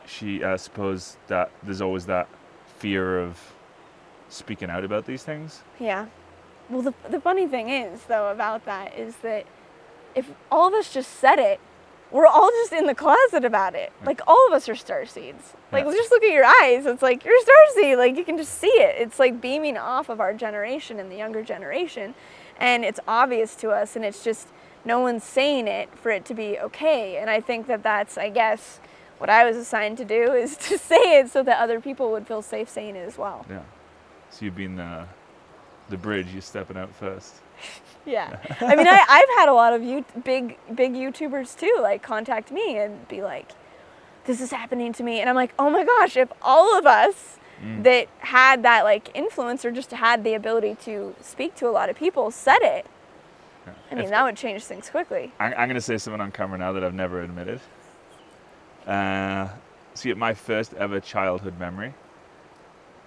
[SPEAKER 2] she suppose that there's always that fear of speaking out about these things.
[SPEAKER 1] Well, the funny thing is though about that is that if all of us just said it, we're all just in the closet about it. Like all of us are starseeds. Like just look at your eyes. It's like you're a starseed. Like you can just see it. It's like beaming off of our generation and the younger generation, and it's obvious to us. And it's just no one's saying it for it to be okay. And I think that that's, I guess, what I was assigned to do is to say it so that other people would feel safe saying it as well.
[SPEAKER 2] So you've been the bridge. You're stepping out first.
[SPEAKER 1] I mean, I've had a lot of big YouTubers too, like contact me and be like, this is happening to me. And I'm like, oh my gosh, if all of us that had that like influence or just had the ability to speak to a lot of people said it, I mean, that would change things quickly.
[SPEAKER 2] I'm going to say something on camera now that I've never admitted. See, my first ever childhood memory,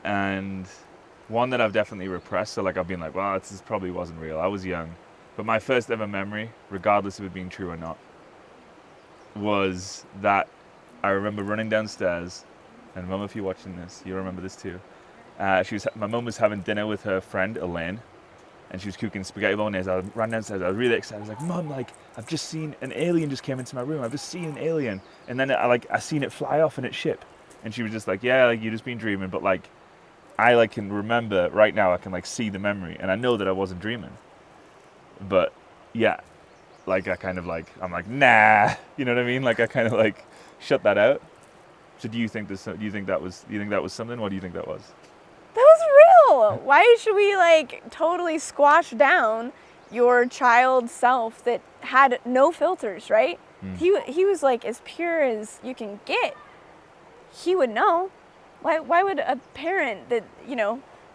[SPEAKER 2] and one that I've definitely repressed. So like I've been like, well, this probably wasn't real. I was young. But my first ever memory, regardless of it being true or not, was that I remember running downstairs And Mum, if you're watching this, you'll remember this too. My mum was having dinner with her friend Elaine, and she was cooking spaghetti bolognese. I ran downstairs. I was really excited. I was like, "Mum, like I've just seen an alien just came into my room. I've just seen an alien." And then I seen it fly off in its ship, and she was just like, "Yeah, like you just been dreaming." But like, I like can remember right now. I can like see the memory, and I know that I wasn't dreaming. But yeah, like I kind of like I'm like, nah, you know what I mean? Like I kind of like shut that out. So do you think that was something? What do you think that was?
[SPEAKER 1] That was real. Why should we like totally squash down your child self that had no filters, right? He was like as pure as you can get. He would know. Why would a parent that,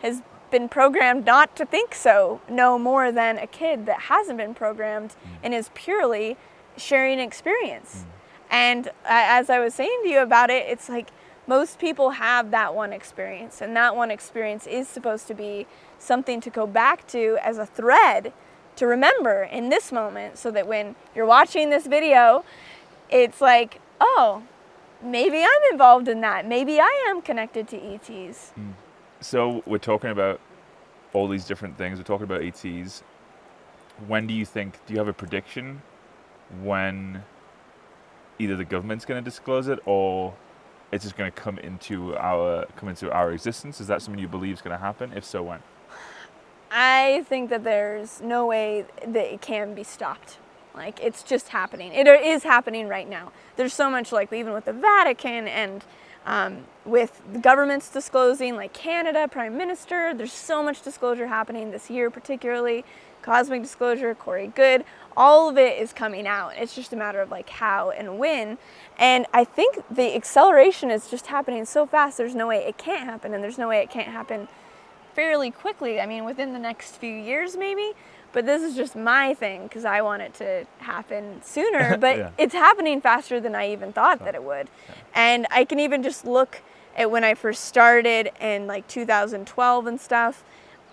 [SPEAKER 1] has been programmed not to think so know more than a kid that hasn't been programmed and is purely sharing experience? And as I was saying to you about it, it's like most people have that one experience, and that one experience is supposed to be something to go back to as a thread to remember in this moment, so that when you're watching this video, it's like, oh, maybe I'm involved in that. Maybe I am connected to ETs.
[SPEAKER 2] So we're talking about all these different things. We're talking about ETs. When do you have a prediction when either the government's going to disclose it or it's just going to come into our existence? Is that something you believe is going to happen? If so, when?
[SPEAKER 1] I think that there's no way that it can be stopped. Like, it's just happening. It is happening right now. There's so much, like, even with the Vatican and with the governments disclosing, like Canada, Prime Minister, there's so much disclosure happening this year, particularly cosmic disclosure, Corey Good, all of it is coming out. It's just a matter of like how and when. And I think the acceleration is just happening so fast, there's no way it can't happen, and there's no way it can't happen fairly quickly. I mean, within the next few years maybe, but this is just my thing because I want it to happen sooner, but
[SPEAKER 2] Yeah.
[SPEAKER 1] It's happening faster than I even thought that it would.
[SPEAKER 2] Yeah.
[SPEAKER 1] And I can even just look at when I first started in like 2012 and stuff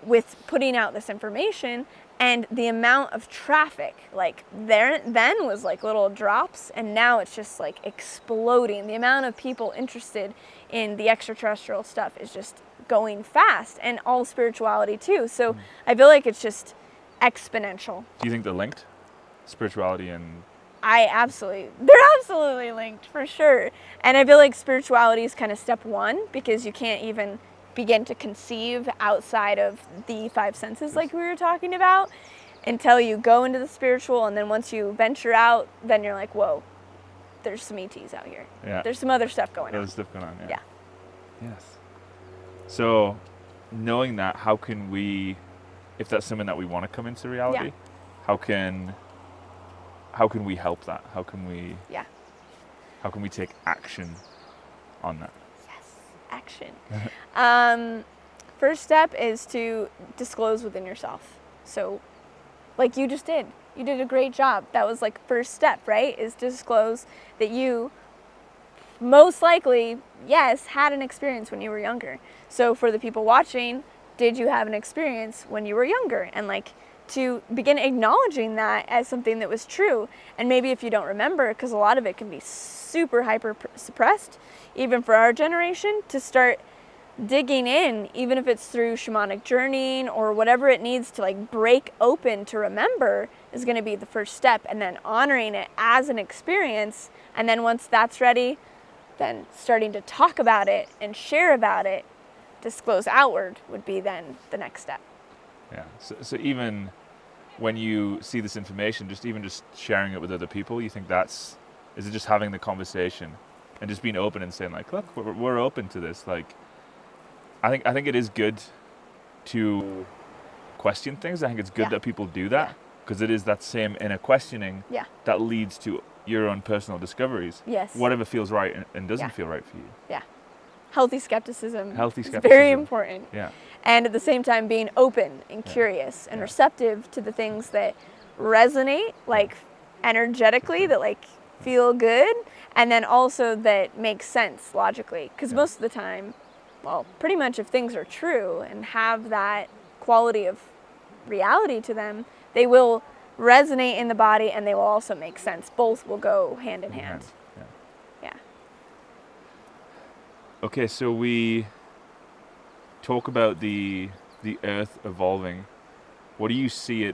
[SPEAKER 1] with putting out this information, and the amount of traffic, like then was like little drops, and now it's just like exploding. The amount of people interested in the extraterrestrial stuff is just going fast, and all spirituality too. So I feel like it's just exponential.
[SPEAKER 2] Do you think they're linked? Spirituality and...
[SPEAKER 1] They're absolutely linked for sure. And I feel like spirituality is kind of step one, because you can't even begin to conceive outside of the five senses like we were talking about until you go into the spiritual, and then once you venture out, then you're like, whoa, there's some ETs out here.
[SPEAKER 2] Yeah.
[SPEAKER 1] There's some other stuff going on.
[SPEAKER 2] There's stuff going on, yeah.
[SPEAKER 1] Yeah.
[SPEAKER 2] Yes. So, knowing that, how can we, if that's something that we want to come into reality, how can we help that? How can we take action on that?
[SPEAKER 1] Action. First step is to disclose within yourself. So, like you just did. You did a great job. That was like first step, right? Is to disclose that you most likely, yes, had an experience when you were younger. So for the people watching, did you have an experience when you were younger? And like to begin acknowledging that as something that was true. And maybe if you don't remember, because a lot of it can be super hyper suppressed, even for our generation, to start digging in, even if it's through shamanic journeying or whatever it needs to like break open to remember, is going to be the first step. And then honoring it as an experience. And then once that's ready, then starting to talk about it and share about it, disclose outward, would be then the next step.
[SPEAKER 2] Yeah. So even when you see this information, just sharing it with other people, you think is it just having the conversation and just being open and saying like, look, we're open to this. Like, I think it is good to question things. I think it's good that people do that, because it is that same inner questioning that leads to your own personal discoveries.
[SPEAKER 1] Yes.
[SPEAKER 2] Whatever feels right and doesn't feel right for you.
[SPEAKER 1] Yeah. Healthy skepticism. Is
[SPEAKER 2] Skepticism.
[SPEAKER 1] very important.
[SPEAKER 2] Yeah.
[SPEAKER 1] And at the same time being open and curious and receptive to the things that resonate, like energetically, that like feel good, and then also that make sense logically. Because most of the time, well, pretty much if things are true and have that quality of reality to them, they will resonate in the body and they will also make sense. Both will go hand in hand. Yeah.
[SPEAKER 2] Okay, so we talk about the Earth evolving. What do you see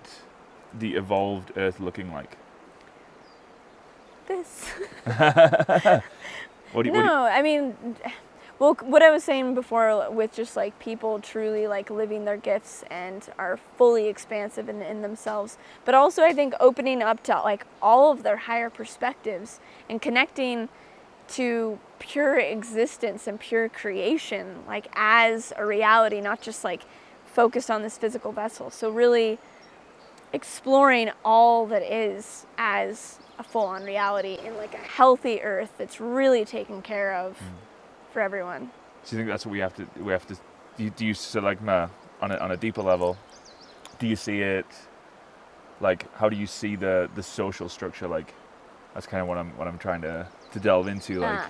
[SPEAKER 2] the evolved Earth looking like?
[SPEAKER 1] This.
[SPEAKER 2] What do you,
[SPEAKER 1] No, I mean, well, what I was saying before with just like people truly like living their gifts and are fully expansive in themselves, but also I think opening up to like all of their higher perspectives and connecting to pure existence and pure creation, like as a reality, not just like focused on this physical vessel. So really exploring all that is as a full-on reality in like a healthy earth that's really taken care of for everyone.
[SPEAKER 2] So you think that's what we have to do you so like on a deeper level, do you see it like, how do you see the social structure? Like, that's kind of what I'm trying to delve into, like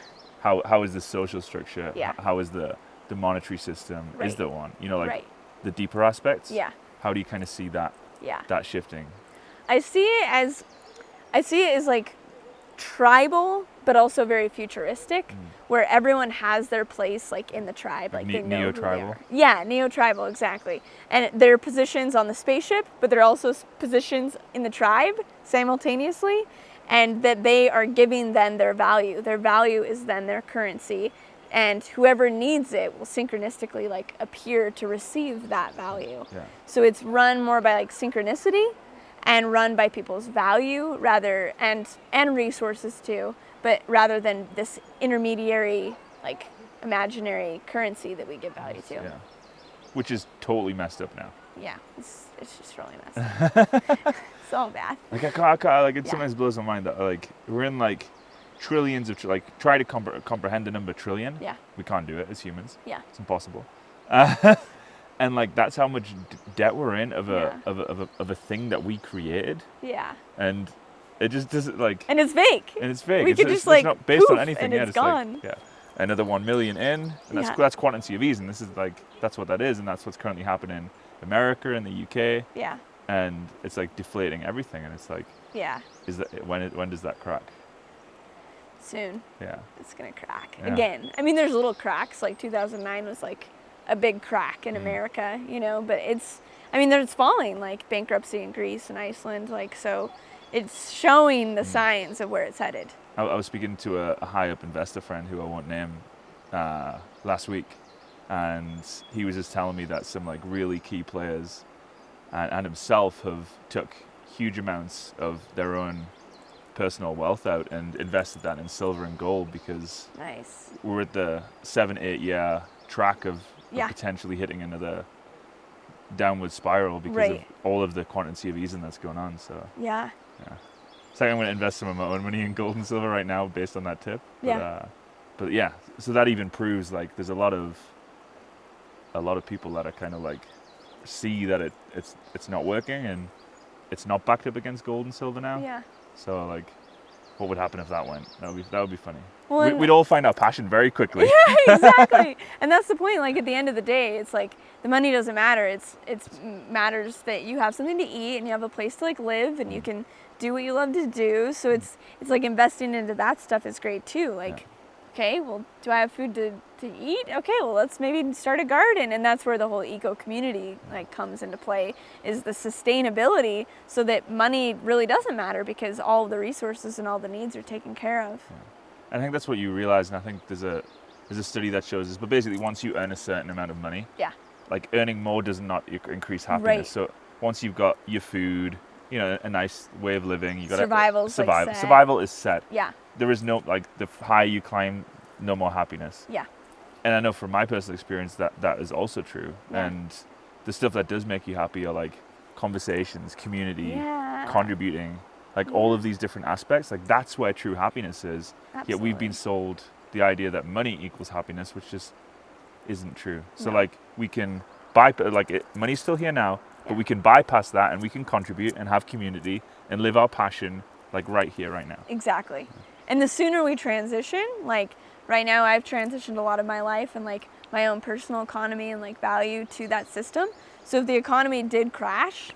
[SPEAKER 2] how is the social structure?
[SPEAKER 1] Yeah.
[SPEAKER 2] How is the monetary system?
[SPEAKER 1] Right.
[SPEAKER 2] Is there one? You know, like
[SPEAKER 1] Right.
[SPEAKER 2] the deeper aspects?
[SPEAKER 1] Yeah.
[SPEAKER 2] How do you kind of see that shifting?
[SPEAKER 1] I see it as like tribal, but also very futuristic, where everyone has their place like in the tribe, like they know
[SPEAKER 2] neo-tribal?
[SPEAKER 1] who they are. Yeah, neo-tribal, exactly. And they're positions on the spaceship, but they're also positions in the tribe simultaneously, and that they are giving then their value. Their value is then their currency, and whoever needs it will synchronistically like appear to receive that value.
[SPEAKER 2] Yeah.
[SPEAKER 1] So it's run more by like synchronicity and run by people's value rather and resources too, but rather than this intermediary like imaginary currency that we give value to.
[SPEAKER 2] Yeah. Which is totally messed up now.
[SPEAKER 1] Yeah, it's just really messed up. It's all bad.
[SPEAKER 2] Like I can't, like it
[SPEAKER 1] Yeah.
[SPEAKER 2] sometimes blows my mind that like we're in like trillions of like try to comprehend the number trillion.
[SPEAKER 1] Yeah.
[SPEAKER 2] We can't do it as humans.
[SPEAKER 1] Yeah.
[SPEAKER 2] It's impossible. And like that's how much debt we're in of a thing that we created,
[SPEAKER 1] Yeah.
[SPEAKER 2] and it just doesn't like.
[SPEAKER 1] And it's fake.
[SPEAKER 2] And it's fake.
[SPEAKER 1] We could just, like,
[SPEAKER 2] it's not based on
[SPEAKER 1] poof,
[SPEAKER 2] anything.
[SPEAKER 1] and
[SPEAKER 2] Yeah,
[SPEAKER 1] it's
[SPEAKER 2] just
[SPEAKER 1] gone.
[SPEAKER 2] like another 1 million in, and that's quantity of ease, and this is like that's what that is, and that's what's currently happening in America and the UK.
[SPEAKER 1] Yeah.
[SPEAKER 2] And it's like deflating everything, and it's like,
[SPEAKER 1] Yeah.
[SPEAKER 2] is that when does that crack?
[SPEAKER 1] Soon.
[SPEAKER 2] Yeah.
[SPEAKER 1] It's gonna crack
[SPEAKER 2] Yeah.
[SPEAKER 1] again. I mean, there's little cracks. Like 2009 was like a big crack in America, you know. But there's falling, like bankruptcy in Greece and Iceland, like so. It's showing the signs of where it's headed.
[SPEAKER 2] I was speaking to a high up investor friend who I won't name last week, and he was just telling me that some like really key players and himself have took huge amounts of their own personal wealth out and invested that in silver and gold, because
[SPEAKER 1] Nice.
[SPEAKER 2] we're at the 7-8 year track of
[SPEAKER 1] Yeah.
[SPEAKER 2] potentially hitting another downward spiral because
[SPEAKER 1] Right.
[SPEAKER 2] of all of the quantity of easing that's going on. So
[SPEAKER 1] Yeah.
[SPEAKER 2] so I'm going to invest some of my own money in gold and silver right now based on that tip.
[SPEAKER 1] Yeah.
[SPEAKER 2] But yeah, so that even proves like there's a lot of people that are kind of like see that it's not working and it's not backed up against gold and silver now.
[SPEAKER 1] Yeah.
[SPEAKER 2] So like, what would happen if that went? That would be funny.
[SPEAKER 1] Well,
[SPEAKER 2] We'd all find our passion very quickly.
[SPEAKER 1] Yeah, exactly. And that's the point. Like at the end of the day, it's like the money doesn't matter. It's matters that you have something to eat and you have a place to like live and you can do what you love to do. So it's like investing into that stuff is great too. Like, okay, well, do I have food to eat? Okay, well, let's maybe start a garden. And that's where the whole eco community like comes into play, is the sustainability, so that money really doesn't matter because all the resources and all the needs are taken care of.
[SPEAKER 2] I think that's what you realize, and I think there's a study that shows this, but basically once you earn a certain amount of money, like earning more does not increase happiness.
[SPEAKER 1] Right.
[SPEAKER 2] So once you've got your food, you know, a nice way of living, you got
[SPEAKER 1] Survival is
[SPEAKER 2] set.
[SPEAKER 1] Yeah.
[SPEAKER 2] There is no, like, the higher you climb, no more happiness.
[SPEAKER 1] Yeah.
[SPEAKER 2] And I know from my personal experience that is also true.
[SPEAKER 1] Yeah.
[SPEAKER 2] And the stuff that does make you happy are like conversations, community,
[SPEAKER 1] Yeah.
[SPEAKER 2] contributing, like all of these different aspects. Like that's where true happiness is. Yet we've been
[SPEAKER 1] Absolutely.
[SPEAKER 2] sold the idea that money equals happiness, which just isn't true. So
[SPEAKER 1] No.
[SPEAKER 2] like we can money's still here now, but we can bypass that and we can contribute and have community and live our passion like right here, right now.
[SPEAKER 1] Exactly. And the sooner we transition, like right now I've transitioned a lot of my life and like my own personal economy and like value to that system. So if the economy did crash,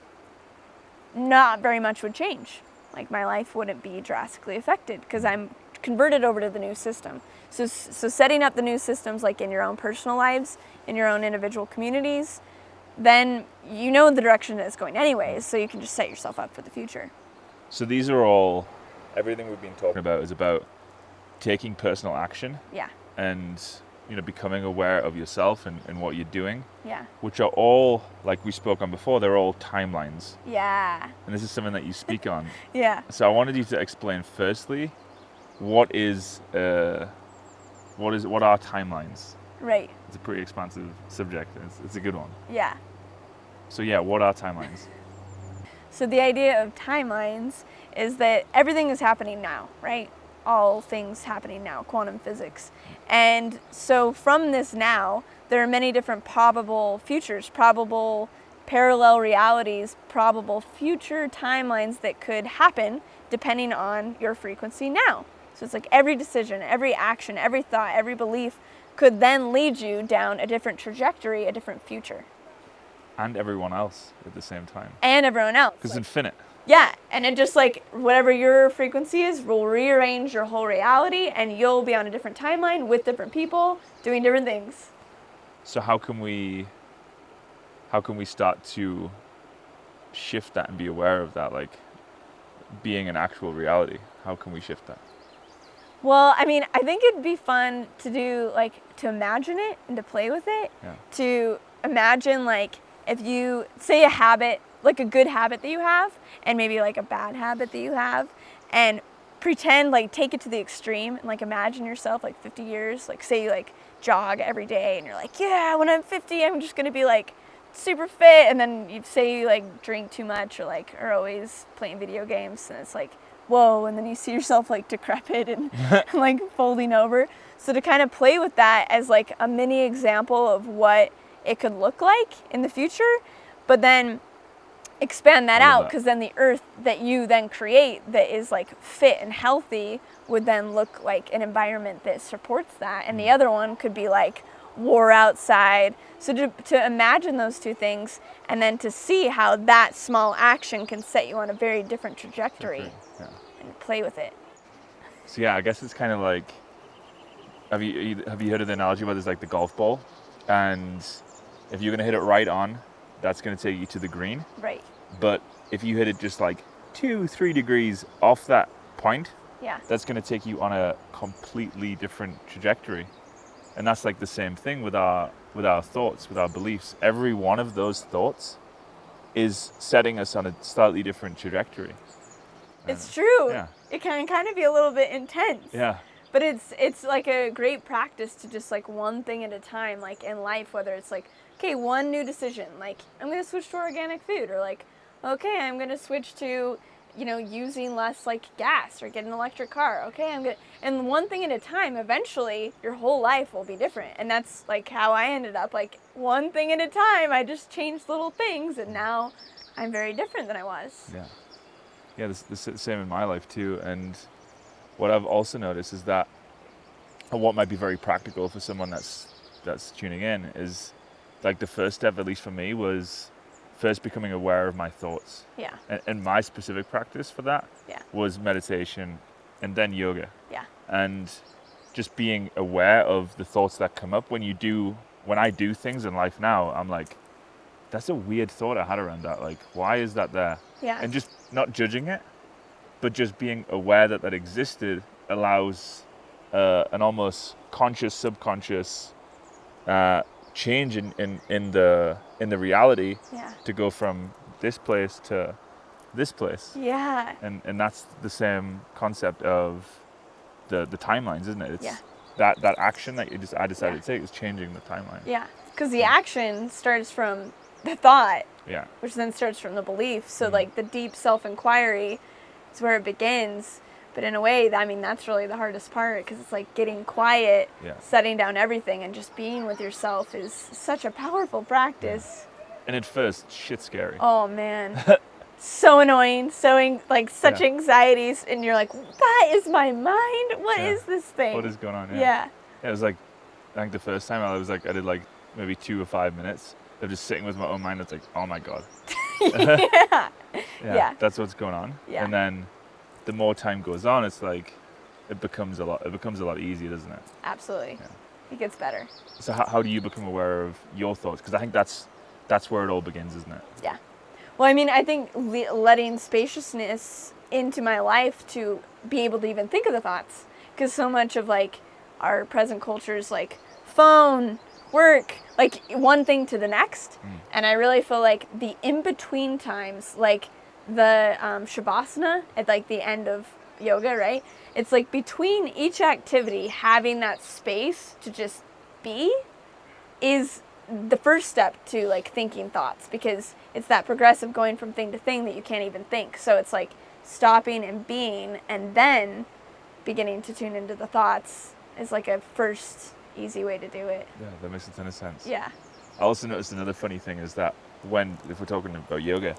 [SPEAKER 1] not very much would change. Like my life wouldn't be drastically affected because I'm convert it over to the new system. So setting up the new systems like in your own personal lives, in your own individual communities, then you know the direction that it's going anyways, so you can just set yourself up for the future.
[SPEAKER 2] So these are all, everything we've been talking about is about taking personal action.
[SPEAKER 1] Yeah.
[SPEAKER 2] And, becoming aware of yourself and what you're doing.
[SPEAKER 1] Yeah.
[SPEAKER 2] Which are all, like we spoke on before, they're all timelines.
[SPEAKER 1] Yeah.
[SPEAKER 2] And this is something that you speak on.
[SPEAKER 1] Yeah.
[SPEAKER 2] So I wanted you to explain firstly, what are timelines?
[SPEAKER 1] Right.
[SPEAKER 2] It's a pretty expansive subject. It's a good one.
[SPEAKER 1] Yeah.
[SPEAKER 2] So yeah, what are timelines?
[SPEAKER 1] So the idea of timelines is that everything is happening now, right? All things happening now, quantum physics. And so from this now, there are many different probable futures, probable parallel realities, probable future timelines that could happen depending on your frequency now. So it's like every decision, every action, every thought, every belief could then lead you down a different trajectory, a different future.
[SPEAKER 2] And everyone else at the same time.
[SPEAKER 1] And everyone else.
[SPEAKER 2] Because infinite.
[SPEAKER 1] Yeah, and it just like whatever your frequency is will rearrange your whole reality, and you'll be on a different timeline with different people doing different things.
[SPEAKER 2] So how can we start to shift that and be aware of that, like being an actual reality? How can we shift that?
[SPEAKER 1] Well, I mean, I think it'd be fun to do, like, to imagine it and to play with it.
[SPEAKER 2] Yeah.
[SPEAKER 1] To imagine, like, if you say a habit, like a good habit that you have, and maybe like a bad habit that you have, and pretend, like, take it to the extreme, and like imagine yourself like 50 years, like say you like jog every day, and you're like, yeah, when I'm 50, I'm just gonna be like super fit, and then you say you like drink too much or like are always playing video games, and it's like, whoa, and then you see yourself like decrepit and like folding over. So to kind of play with that as like a mini example of what it could look like in the future, but then expand that out, because then the earth that you then create that is like fit and healthy would then look like an environment that supports that, and the other one could be like war outside. So to imagine those two things, and then to see how that small action can set you on a very different trajectory.
[SPEAKER 2] Yeah.
[SPEAKER 1] And play with it.
[SPEAKER 2] So yeah, I guess it's kind of like, have you heard of the analogy where there's like the golf ball, and if you're gonna hit it right on, that's gonna take you to the green.
[SPEAKER 1] Right.
[SPEAKER 2] But if you hit it just like 2-3 degrees off that point,
[SPEAKER 1] yeah,
[SPEAKER 2] that's gonna take you on a completely different trajectory. And that's like the same thing with our thoughts, with our beliefs. Every one of those thoughts is setting us on a slightly different trajectory.
[SPEAKER 1] It's true.
[SPEAKER 2] Yeah.
[SPEAKER 1] It can kind of be a little bit intense.
[SPEAKER 2] Yeah.
[SPEAKER 1] But it's like a great practice to just like one thing at a time, like in life, whether it's like, okay, one new decision, like I'm going to switch to organic food, or like, okay, I'm going to switch to, using less like gas or get an electric car. Okay, and one thing at a time, eventually your whole life will be different. And that's like how I ended up, like one thing at a time. I just changed little things, and now I'm very different than I was.
[SPEAKER 2] Yeah. Yeah, the same in my life too. And what I've also noticed is that, and what might be very practical for someone that's tuning in, is like the first step, at least for me, was first becoming aware of my thoughts.
[SPEAKER 1] Yeah.
[SPEAKER 2] And my specific practice for that was meditation and then yoga.
[SPEAKER 1] Yeah.
[SPEAKER 2] And just being aware of the thoughts that come up when I do things in life now. I'm like, that's a weird thought I had around that. Like, why is that there?
[SPEAKER 1] Yeah.
[SPEAKER 2] And just not judging it, but just being aware that existed allows an almost conscious, subconscious change in the reality to go from this place to this place.
[SPEAKER 1] Yeah.
[SPEAKER 2] And that's the same concept of the timelines, isn't it? It's that action that I decided to take is changing the timeline.
[SPEAKER 1] Yeah, because the action starts from the thought, which then starts from the belief. So like the deep self-inquiry is where it begins. But in a way, I mean, that's really the hardest part, because it's like getting quiet, setting down everything, and just being with yourself is such a powerful practice.
[SPEAKER 2] And at first, shit's scary.
[SPEAKER 1] Oh man, so annoying, such anxieties, and you're like, that is my mind. What is this thing?
[SPEAKER 2] What is going on?
[SPEAKER 1] Yeah.
[SPEAKER 2] It was like, I think the first time I did like maybe 2 or 5 minutes of just sitting with my own mind. It's like, oh my God.
[SPEAKER 1] Yeah.
[SPEAKER 2] That's what's going on.
[SPEAKER 1] Yeah.
[SPEAKER 2] And then the more time goes on, it's like, it becomes a lot easier, doesn't it?
[SPEAKER 1] Absolutely.
[SPEAKER 2] Yeah.
[SPEAKER 1] It gets better.
[SPEAKER 2] So how do you become aware of your thoughts? Because I think that's where it all begins, isn't it?
[SPEAKER 1] Yeah. Well, I mean, I think letting spaciousness into my life to be able to even think of the thoughts, because so much of like our present culture is like phone, work, like one thing to the next. And I really feel like the in-between times, like the Shavasana at like the end of yoga, right? It's like between each activity, having that space to just be is the first step to like thinking thoughts, because it's that progressive going from thing to thing that you can't even think. So it's like stopping and being and then beginning to tune into the thoughts is like a first easy way to do it.
[SPEAKER 2] Yeah, that makes a ton of sense.
[SPEAKER 1] Yeah.
[SPEAKER 2] I also noticed another funny thing is that if we're talking about yoga,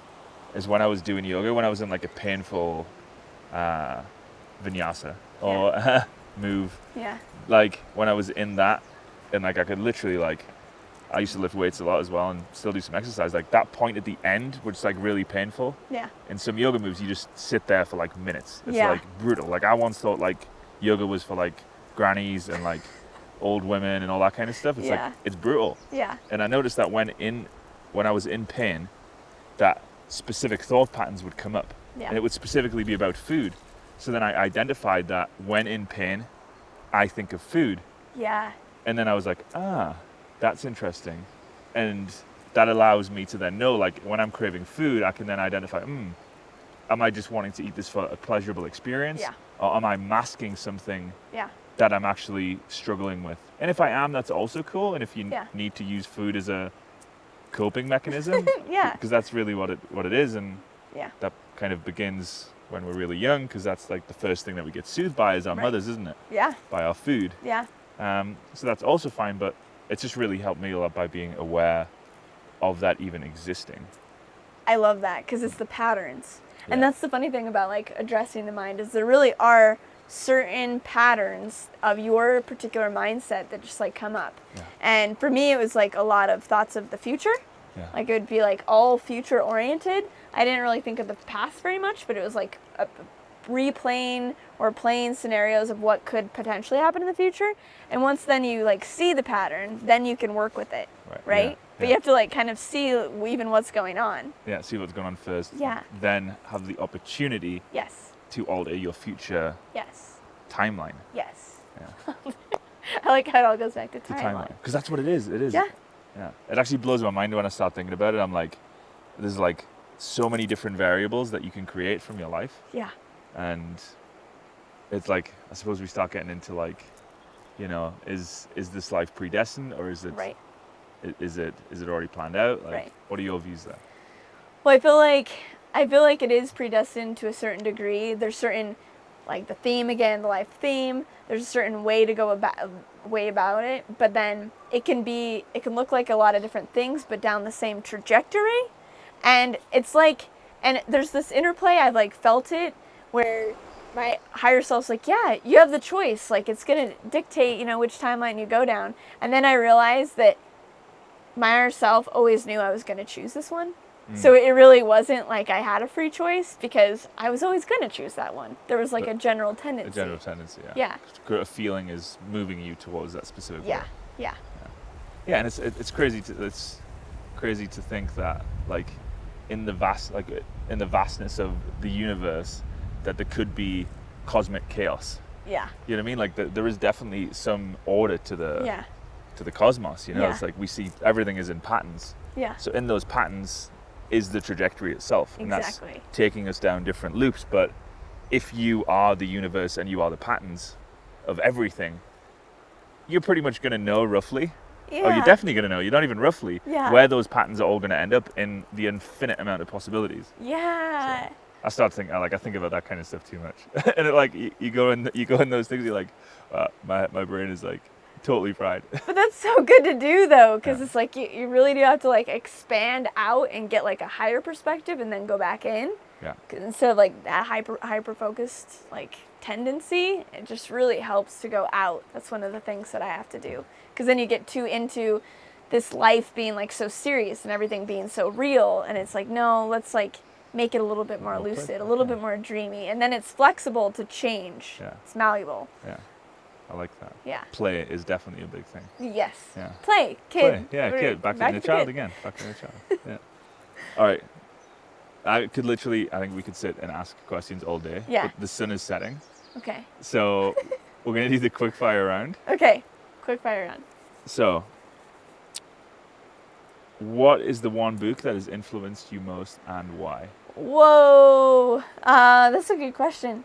[SPEAKER 2] is when I was doing yoga, when I was in like a painful vinyasa or move,
[SPEAKER 1] Yeah.
[SPEAKER 2] like when I was in that, and like I could literally like, I used to lift weights a lot as well and still do some exercise. Like that point at the end, which is like really painful.
[SPEAKER 1] Yeah.
[SPEAKER 2] In some yoga moves, you just sit there for like minutes. It's
[SPEAKER 1] Yeah.
[SPEAKER 2] like brutal. Like I once thought like yoga was for like grannies and like old women and all that kind of stuff. It's
[SPEAKER 1] Yeah.
[SPEAKER 2] like, it's brutal.
[SPEAKER 1] Yeah.
[SPEAKER 2] And I noticed that when I was in pain, that specific thought patterns would come up.
[SPEAKER 1] Yeah.
[SPEAKER 2] And it would specifically be about food. So then I identified that when in pain, I think of food.
[SPEAKER 1] Yeah.
[SPEAKER 2] And then I was like, that's interesting. And that allows me to then know, like, when I'm craving food, I can then identify, am I just wanting to eat this for a pleasurable experience?
[SPEAKER 1] Yeah.
[SPEAKER 2] Or am I masking something
[SPEAKER 1] Yeah.
[SPEAKER 2] that I'm actually struggling with? And if I am, that's also cool. And if you
[SPEAKER 1] Yeah.
[SPEAKER 2] need to use food as a coping mechanism,
[SPEAKER 1] Yeah.
[SPEAKER 2] because that's really what it is. And
[SPEAKER 1] Yeah.
[SPEAKER 2] that kind of begins when we're really young, because that's like the first thing that we get soothed by is our
[SPEAKER 1] Right.
[SPEAKER 2] mothers, isn't it?
[SPEAKER 1] Yeah.
[SPEAKER 2] By our food.
[SPEAKER 1] Yeah.
[SPEAKER 2] So that's also fine, but it's just really helped me a lot by being aware of that even existing.
[SPEAKER 1] I love that because it's the patterns. And
[SPEAKER 2] Yeah.
[SPEAKER 1] that's the funny thing about like addressing the mind is there really are certain patterns of your particular mindset that just like come up.
[SPEAKER 2] Yeah.
[SPEAKER 1] And for me, it was like a lot of thoughts of the future.
[SPEAKER 2] Yeah.
[SPEAKER 1] Like it would be like all future oriented. I didn't really think of the past very much, but it was like replaying or playing scenarios of what could potentially happen in the future. And once then you like see the pattern, then you can work with it, right?
[SPEAKER 2] Yeah.
[SPEAKER 1] But
[SPEAKER 2] Yeah.
[SPEAKER 1] you have to like kind of see even what's going on.
[SPEAKER 2] Yeah, see what's going on first.
[SPEAKER 1] Yeah.
[SPEAKER 2] Then have the opportunity
[SPEAKER 1] Yes.
[SPEAKER 2] to alter your future
[SPEAKER 1] Yes.
[SPEAKER 2] timeline.
[SPEAKER 1] Yes.
[SPEAKER 2] Yeah.
[SPEAKER 1] I like how it all goes back to
[SPEAKER 2] The
[SPEAKER 1] timeline.
[SPEAKER 2] Because that's what it is. It is.
[SPEAKER 1] Yeah.
[SPEAKER 2] Yeah. It actually blows my mind when I start thinking about it. I'm like, there's like so many different variables that you can create from your life.
[SPEAKER 1] Yeah.
[SPEAKER 2] And it's like, I suppose we start getting into like, you know, is this life predestined, or is it
[SPEAKER 1] Right.
[SPEAKER 2] is it already planned out? Like,
[SPEAKER 1] Right.
[SPEAKER 2] what are your views there?
[SPEAKER 1] Well, I feel like it is predestined to a certain degree. There's certain, like the theme again, the life theme. There's a certain way to go about it, but then it can look like a lot of different things, but down the same trajectory. And it's like, and there's this interplay. I've like felt it where my higher self's like, yeah, you have the choice. Like it's gonna dictate, which timeline you go down. And then I realized that my higher self always knew I was gonna choose this one. So it really wasn't like I had a free choice because I was always going to choose that one. There was like a general tendency.
[SPEAKER 2] A general tendency, yeah.
[SPEAKER 1] Yeah.
[SPEAKER 2] A feeling is moving you towards that specific
[SPEAKER 1] Yeah.
[SPEAKER 2] goal.
[SPEAKER 1] Yeah.
[SPEAKER 2] Yeah, and it's crazy to think that like in the vastness of the universe that there could be cosmic chaos.
[SPEAKER 1] Yeah.
[SPEAKER 2] You know what I mean? Like there is definitely some order to
[SPEAKER 1] Yeah.
[SPEAKER 2] the cosmos.
[SPEAKER 1] Yeah.
[SPEAKER 2] It's like we see everything is in patterns.
[SPEAKER 1] Yeah.
[SPEAKER 2] So in those patterns is the trajectory itself. And
[SPEAKER 1] Exactly.
[SPEAKER 2] that's taking us down different loops. But if you are the universe and you are the patterns of everything, you're pretty much going to know roughly.
[SPEAKER 1] Yeah.
[SPEAKER 2] Oh, you're definitely going to know. You're not even roughly.
[SPEAKER 1] Yeah.
[SPEAKER 2] Where those patterns are all going to end up in the infinite amount of possibilities.
[SPEAKER 1] Yeah.
[SPEAKER 2] So I start thinking, I think about that kind of stuff too much. And it like, you go in those things, you're like, my brain is like, totally fried.
[SPEAKER 1] But that's so good to do though, because
[SPEAKER 2] Yeah.
[SPEAKER 1] it's like you really do have to like expand out and get like a higher perspective and then go back in.
[SPEAKER 2] Yeah.
[SPEAKER 1] 'Cause instead of like that hyper focused like tendency, it just really helps to go out. That's one of the things that I have to do, because then you get too into this life being like so serious and everything being so real, and it's like, no, let's like make it a little bit more
[SPEAKER 2] More
[SPEAKER 1] lucid, a
[SPEAKER 2] playful,
[SPEAKER 1] little
[SPEAKER 2] yeah.
[SPEAKER 1] bit more dreamy. And then it's flexible to change.
[SPEAKER 2] Yeah.
[SPEAKER 1] It's malleable.
[SPEAKER 2] Yeah. I like that.
[SPEAKER 1] Yeah.
[SPEAKER 2] Play is definitely a big thing.
[SPEAKER 1] Yes.
[SPEAKER 2] Yeah.
[SPEAKER 1] Play, kid.
[SPEAKER 2] Play. Yeah,
[SPEAKER 1] We're
[SPEAKER 2] kid. Back
[SPEAKER 1] to
[SPEAKER 2] in the
[SPEAKER 1] the
[SPEAKER 2] child
[SPEAKER 1] kid.
[SPEAKER 2] again. Back in the child. Yeah. All right. I think we could sit and ask questions all day.
[SPEAKER 1] Yeah.
[SPEAKER 2] But the sun is setting.
[SPEAKER 1] Okay.
[SPEAKER 2] So we're going to do the quick fire round.
[SPEAKER 1] Okay. Quick fire round.
[SPEAKER 2] So, what is the one book that has influenced you most and why?
[SPEAKER 1] Whoa. That's a good question.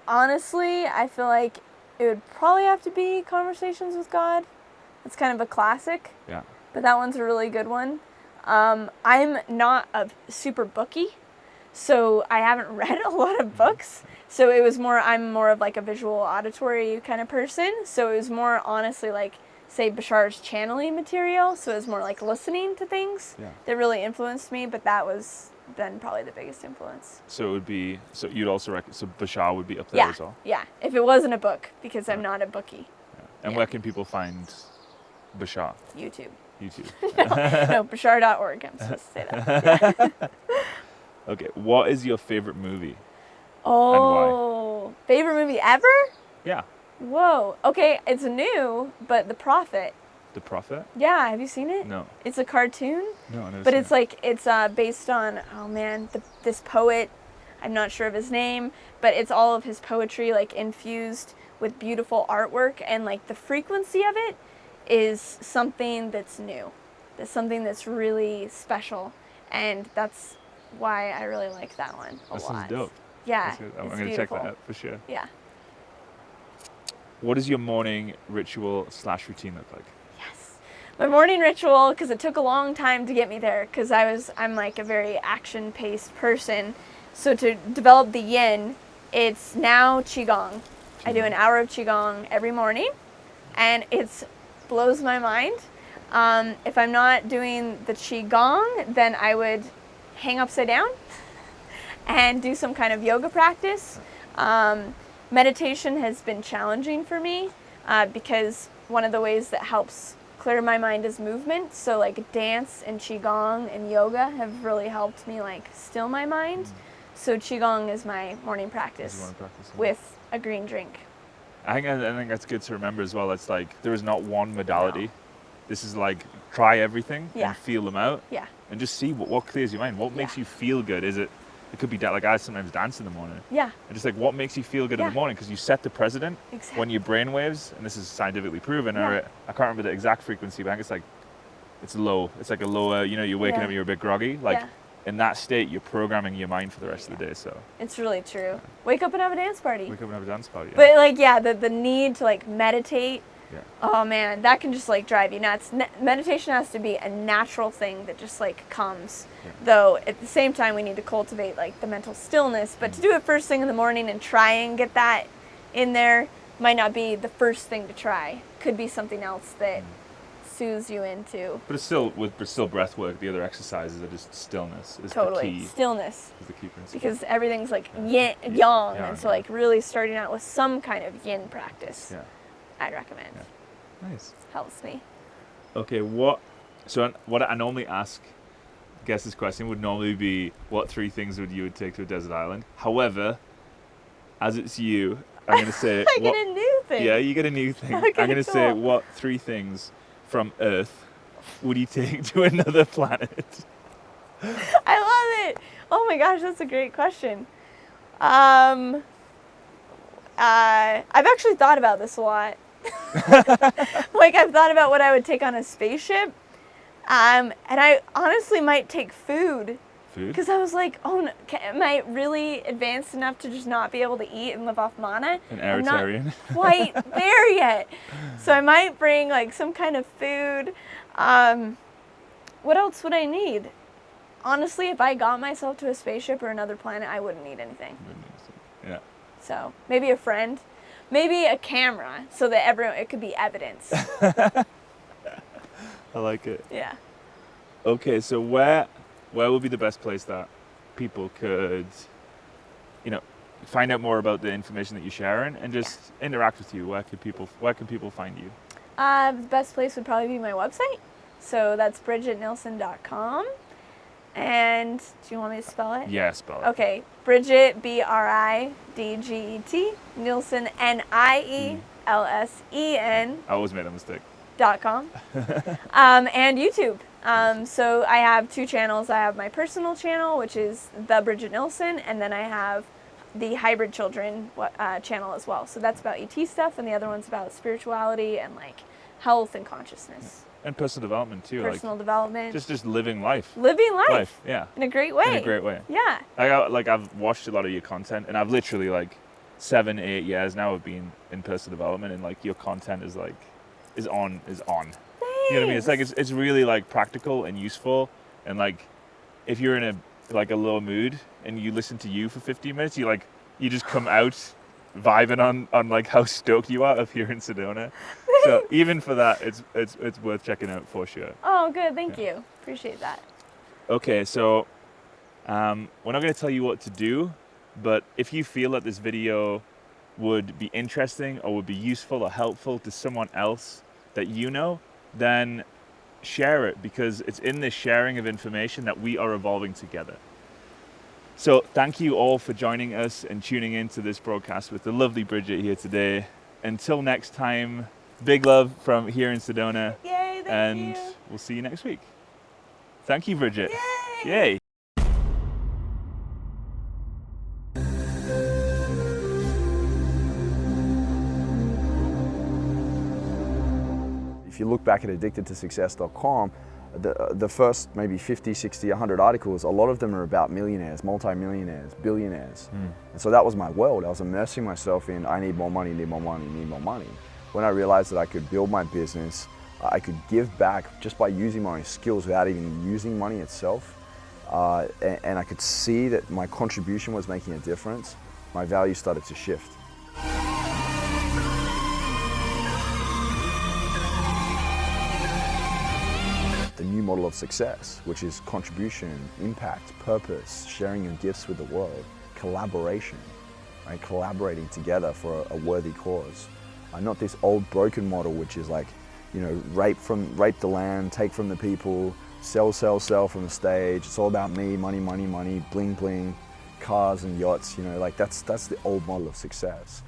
[SPEAKER 1] Honestly, I feel like it would probably have to be Conversations with God. It's kind of a classic,
[SPEAKER 2] Yeah.
[SPEAKER 1] but that one's a really good one. I'm not a super booky, so I haven't read a lot of books. So it was I'm more of like a visual auditory kind of person. So it was more honestly like, say, Bashar's channeling material. So it was more like listening to things
[SPEAKER 2] Yeah.
[SPEAKER 1] that really influenced me, but that was then probably the biggest influence.
[SPEAKER 2] So it would be, so you'd also reckon, so Bashar would be up there as well?
[SPEAKER 1] Yeah, if it wasn't a book, because I'm not a bookie.
[SPEAKER 2] Yeah. And
[SPEAKER 1] Yeah.
[SPEAKER 2] where can people find Bashar?
[SPEAKER 1] YouTube.
[SPEAKER 2] YouTube.
[SPEAKER 1] No, Bashar.org. I'm supposed to say that.
[SPEAKER 2] Okay, what is your favorite movie?
[SPEAKER 1] Oh, favorite movie ever?
[SPEAKER 2] Yeah.
[SPEAKER 1] Whoa. Okay, it's new, but The Prophet.
[SPEAKER 2] The Prophet?
[SPEAKER 1] Yeah, have you seen it?
[SPEAKER 2] No.
[SPEAKER 1] It's a cartoon,
[SPEAKER 2] No, I never
[SPEAKER 1] but
[SPEAKER 2] seen
[SPEAKER 1] it's
[SPEAKER 2] it.
[SPEAKER 1] like, it's based on, oh man, this poet, I'm not sure of his name, but it's all of his poetry like infused with beautiful artwork, and like the frequency of it is something that's new. That's something that's really special, and that's why I really like that one a
[SPEAKER 2] That
[SPEAKER 1] lot.
[SPEAKER 2] sounds dope.
[SPEAKER 1] Yeah,
[SPEAKER 2] That's good. I'm
[SPEAKER 1] it's
[SPEAKER 2] going to check
[SPEAKER 1] beautiful.
[SPEAKER 2] that out for sure.
[SPEAKER 1] Yeah.
[SPEAKER 2] What does your morning ritual / routine look like?
[SPEAKER 1] Yes. My morning ritual, because it took a long time to get me there, because I'm like a very action-paced person. So to develop the yin, it's now Qigong. I do an hour of Qigong every morning, and it blows my mind. If I'm not doing the Qigong, then I would hang upside down and do some kind of yoga practice. Meditation has been challenging for me because one of the ways that helps clear my mind is movement. So like dance and Qigong and yoga have really helped me like still my mind. So Qigong is my morning practice with a green drink.
[SPEAKER 2] I think that's good to remember as well. It's like there is not one modality.
[SPEAKER 1] No.
[SPEAKER 2] This is like try everything
[SPEAKER 1] Yeah.
[SPEAKER 2] and feel them out.
[SPEAKER 1] Yeah.
[SPEAKER 2] And just see what clears your mind. What makes you feel good? It could be like I sometimes dance in the morning.
[SPEAKER 1] Yeah.
[SPEAKER 2] And just like what makes you feel good in
[SPEAKER 1] Yeah.
[SPEAKER 2] the morning, because you set the precedent
[SPEAKER 1] Exactly.
[SPEAKER 2] when your brain waves, and this is scientifically proven.
[SPEAKER 1] Yeah.
[SPEAKER 2] Or I can't remember the exact frequency, but I think it's low. It's like a lower. You're waking
[SPEAKER 1] Yeah.
[SPEAKER 2] up and you're a bit groggy. Like
[SPEAKER 1] Yeah.
[SPEAKER 2] in that state, you're programming your mind for the rest of the day. So
[SPEAKER 1] It's really true. Wake up and have a dance party.
[SPEAKER 2] wake up and have a dance party. Yeah.
[SPEAKER 1] But like, yeah, the need to like meditate.
[SPEAKER 2] Yeah.
[SPEAKER 1] Oh man, that can just like drive you nuts. Meditation has to be a natural thing that just like comes.
[SPEAKER 2] Yeah.
[SPEAKER 1] Though at the same time we need to cultivate like the mental stillness. But to do it first thing in the morning and try and get that in there might not be the first thing to try. Could be something else that soothes you into.
[SPEAKER 2] But it's still breath work. The other exercises are just stillness. Is
[SPEAKER 1] Totally.
[SPEAKER 2] the key.
[SPEAKER 1] Stillness.
[SPEAKER 2] Is the key principle.
[SPEAKER 1] Because everything's like
[SPEAKER 2] Yeah.
[SPEAKER 1] yang,
[SPEAKER 2] Yeah,
[SPEAKER 1] and so
[SPEAKER 2] yeah.
[SPEAKER 1] like really starting out with some kind of yin practice.
[SPEAKER 2] Yeah.
[SPEAKER 1] I'd recommend.
[SPEAKER 2] Yeah. Nice.
[SPEAKER 1] Helps me.
[SPEAKER 2] Okay. What I normally ask guests this question would normally be, what 3 things you would take to a desert island? However, as it's you, I'm going to say
[SPEAKER 1] I get a new thing.
[SPEAKER 2] Yeah, you get a new thing.
[SPEAKER 1] Okay,
[SPEAKER 2] I'm going to say,
[SPEAKER 1] cool.
[SPEAKER 2] what 3 things from Earth would you take to another planet?
[SPEAKER 1] I love it. Oh my gosh, that's a great question. I've actually thought about this a lot. Like I've thought about what I would take on a spaceship. And I honestly might take food.
[SPEAKER 2] Food?
[SPEAKER 1] Because I was like, oh, no, am I really advanced enough to just not be able to eat and live off mana?
[SPEAKER 2] An
[SPEAKER 1] I'm not
[SPEAKER 2] Aeritarian.
[SPEAKER 1] quite there yet. So I might bring like some kind of food. What else would I need? Honestly, if I got myself to a spaceship or another planet, I wouldn't need anything.
[SPEAKER 2] Yeah.
[SPEAKER 1] So maybe a friend, maybe a camera, so that it could be evidence.
[SPEAKER 2] I like it.
[SPEAKER 1] Yeah.
[SPEAKER 2] Okay, so where would be the best place that people could, find out more about the information that you're sharing and just interact with you? Where can people find you?
[SPEAKER 1] The best place would probably be my website. So that's BridgetNielsen.com. And do you want me to spell it?
[SPEAKER 2] Yeah, spell it.
[SPEAKER 1] Okay, Bridget, Bridget, Nielsen, Nielsen.
[SPEAKER 2] I always made a mistake.
[SPEAKER 1] .com. And YouTube. So I have 2 channels. I have my personal channel, which is the Bridget Nielsen, and then I have the Hybrid Children channel as well. So that's about ET stuff, and the other one's about spirituality and like health and consciousness.
[SPEAKER 2] And personal development too.
[SPEAKER 1] Personal development.
[SPEAKER 2] Just living life.
[SPEAKER 1] Living life.
[SPEAKER 2] Yeah.
[SPEAKER 1] In a great way.
[SPEAKER 2] In a great way.
[SPEAKER 1] Yeah.
[SPEAKER 2] I've watched a lot of your content, and I've literally like 7-8 years now of being in personal development, and like your content is like is on.
[SPEAKER 1] Thanks.
[SPEAKER 2] You know what I mean? It's like it's really like practical and useful, and like if you're in a low mood and you listen to you for 15 minutes, you just come out vibing on like how stoked you are of here in Sedona. So even for that, it's worth checking out for sure.
[SPEAKER 1] Oh, good. Thank you. Appreciate that.
[SPEAKER 2] Okay, so we're not going to tell you what to do, but if you feel that this video would be interesting or would be useful or helpful to someone else that you know, then share it, because it's in this sharing of information that we are evolving together. So thank you all for joining us and tuning into this broadcast with the lovely Bridget here today. Until next time, big love from here in Sedona.
[SPEAKER 1] Yay, thank you.
[SPEAKER 2] And we'll see you next week. Thank you, Bridget.
[SPEAKER 1] Yay.
[SPEAKER 2] Yay.
[SPEAKER 3] If you look back at addictedtosuccess.com, the first maybe 50, 60, 100 articles, a lot of them are about millionaires, multi-millionaires, billionaires. And so that was my world. I was immersing myself in, I need more money, need more money, need more money. When I realized that I could build my business, I could give back just by using my skills without even using money itself, and I could see that my contribution was making a difference, my value started to shift. The new model of success, which is contribution, impact, purpose, sharing your gifts with the world, collaboration, right? Collaborating together for a worthy cause. Not this old broken model, which is like, you know, rape the land, take from the people, sell from the stage. It's all about me, money, money, money, bling, bling, cars and yachts. You know, like that's the old model of success.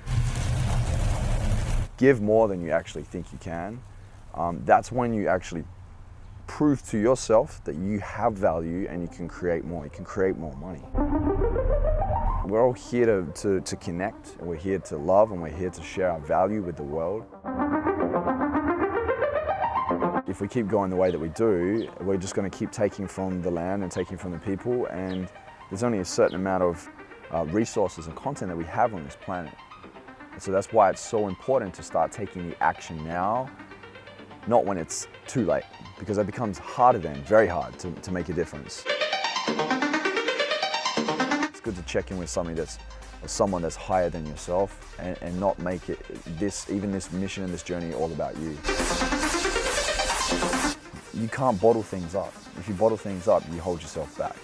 [SPEAKER 3] Give more than you actually think you can. That's when you actually prove to yourself that you have value and you can create more. You can create more money. We're all here to connect, and we're here to love, and we're here to share our value with the world. If we keep going the way that we do, we're just going to keep taking from the land and taking from the people, and there's only a certain amount of resources and content that we have on this planet. And so that's why it's so important to start taking the action now, not when it's too late, because it becomes harder then, very hard to make a difference. It's good to check in with someone that's higher than yourself, and not make it even this mission and this journey all about you. You can't bottle things up. If you bottle things up, you hold yourself back.